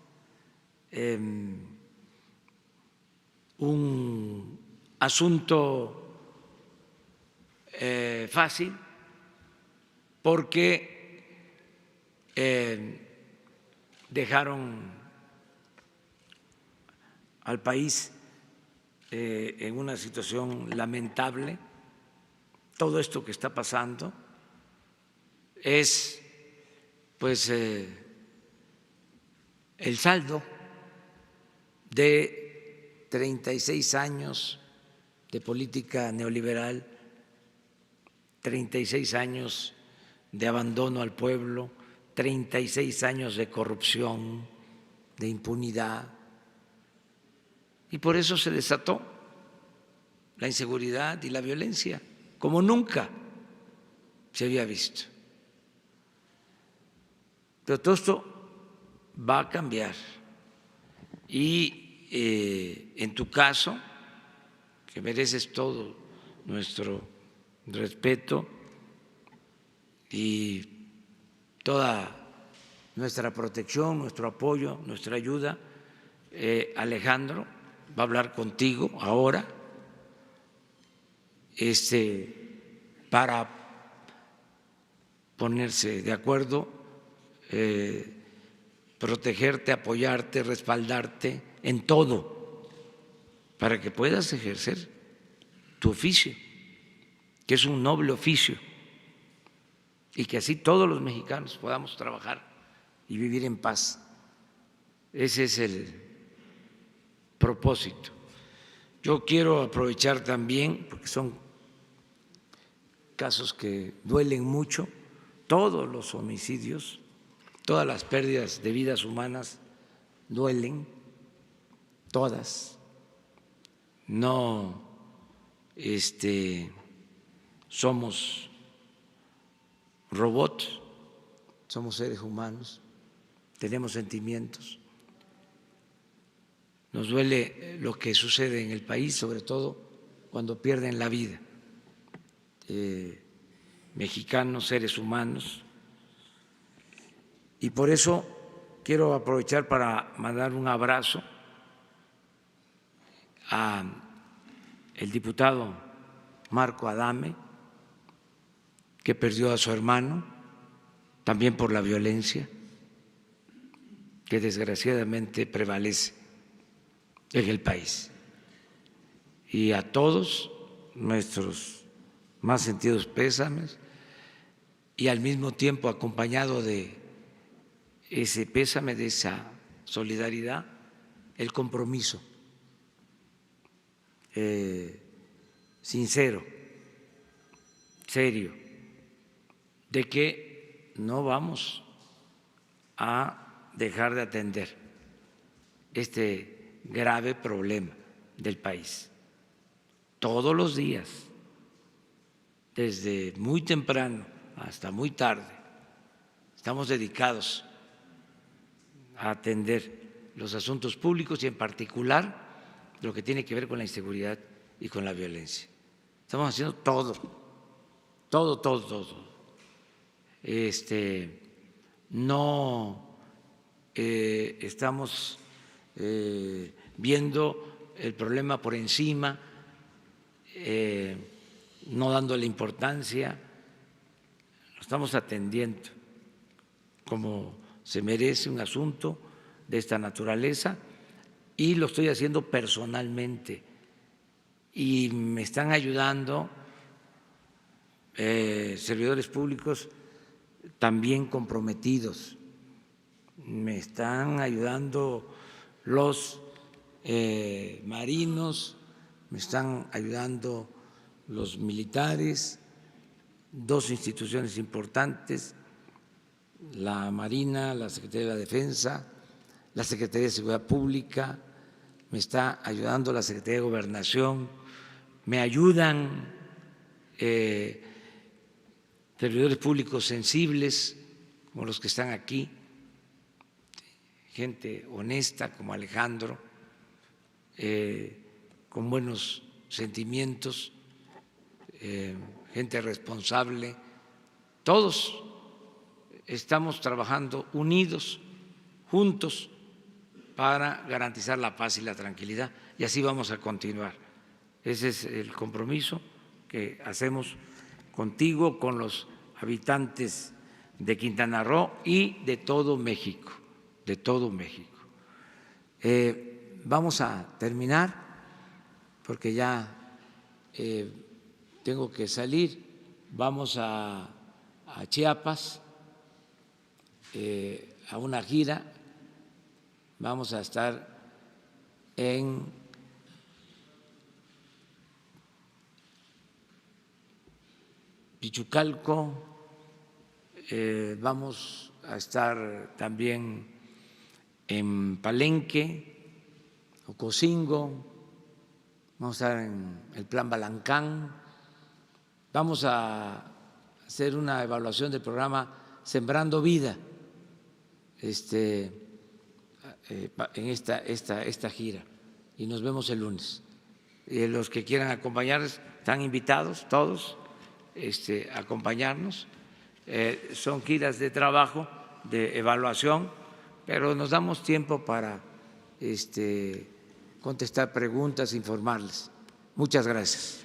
un asunto fácil, porque dejaron al país en una situación lamentable. Todo esto que está pasando es, pues, el saldo de 36 años de política neoliberal, 36 años de abandono al pueblo, 36 años de corrupción, de impunidad. Y por eso se desató la inseguridad y la violencia, como nunca se había visto. Pero todo esto va a cambiar. Y en tu caso, que mereces todo nuestro respeto y toda nuestra protección, nuestro apoyo, nuestra ayuda, Alejandro va a hablar contigo ahora para ponerse de acuerdo, protegerte, apoyarte, respaldarte en todo, para que puedas ejercer tu oficio, que es un noble oficio, y que así todos los mexicanos podamos trabajar y vivir en paz. Ese es el propósito. Yo quiero aprovechar también, porque son casos que duelen mucho, todos los homicidios, todas las pérdidas de vidas humanas duelen, todas. No somos robots, somos seres humanos, tenemos sentimientos. Nos duele lo que sucede en el país, sobre todo cuando pierden la vida mexicanos, seres humanos. Y por eso quiero aprovechar para mandar un abrazo al diputado Marco Adame, que perdió a su hermano, también por la violencia que desgraciadamente prevalece en el país. Y a todos nuestros más sentidos pésames, y al mismo tiempo acompañado de ese pésame, de esa solidaridad, el compromiso sincero, serio, de que no vamos a dejar de atender este grave problema del país. Todos los días, desde muy temprano hasta muy tarde, estamos dedicados a atender los asuntos públicos y en particular lo que tiene que ver con la inseguridad y con la violencia. Estamos haciendo todo. No estamos viendo el problema por encima, no dándole importancia, lo estamos atendiendo como se merece un asunto de esta naturaleza y lo estoy haciendo personalmente y me están ayudando servidores públicos también comprometidos, me están ayudando los marinos, me están ayudando los militares, dos instituciones importantes, la Marina, la Secretaría de la Defensa, la Secretaría de Seguridad Pública, me está ayudando la Secretaría de Gobernación, me ayudan servidores públicos sensibles como los que están aquí, gente honesta como Alejandro, con buenos sentimientos, gente responsable, todos estamos trabajando unidos, juntos, para garantizar la paz y la tranquilidad y así vamos a continuar. Ese es el compromiso que hacemos contigo, con los habitantes de Quintana Roo y de todo México, de todo México. Vamos a terminar porque ya tengo que salir. Vamos a Chiapas a una gira. Vamos a estar en Pichucalco, vamos a estar también en Palenque, Ocosingo, vamos a estar en el Plan Balancán, vamos a hacer una evaluación del programa Sembrando Vida en esta gira y nos vemos el lunes. Los que quieran acompañar están invitados todos a acompañarnos. Son giras de trabajo, de evaluación, pero nos damos tiempo para contestar preguntas, informarles. Muchas gracias.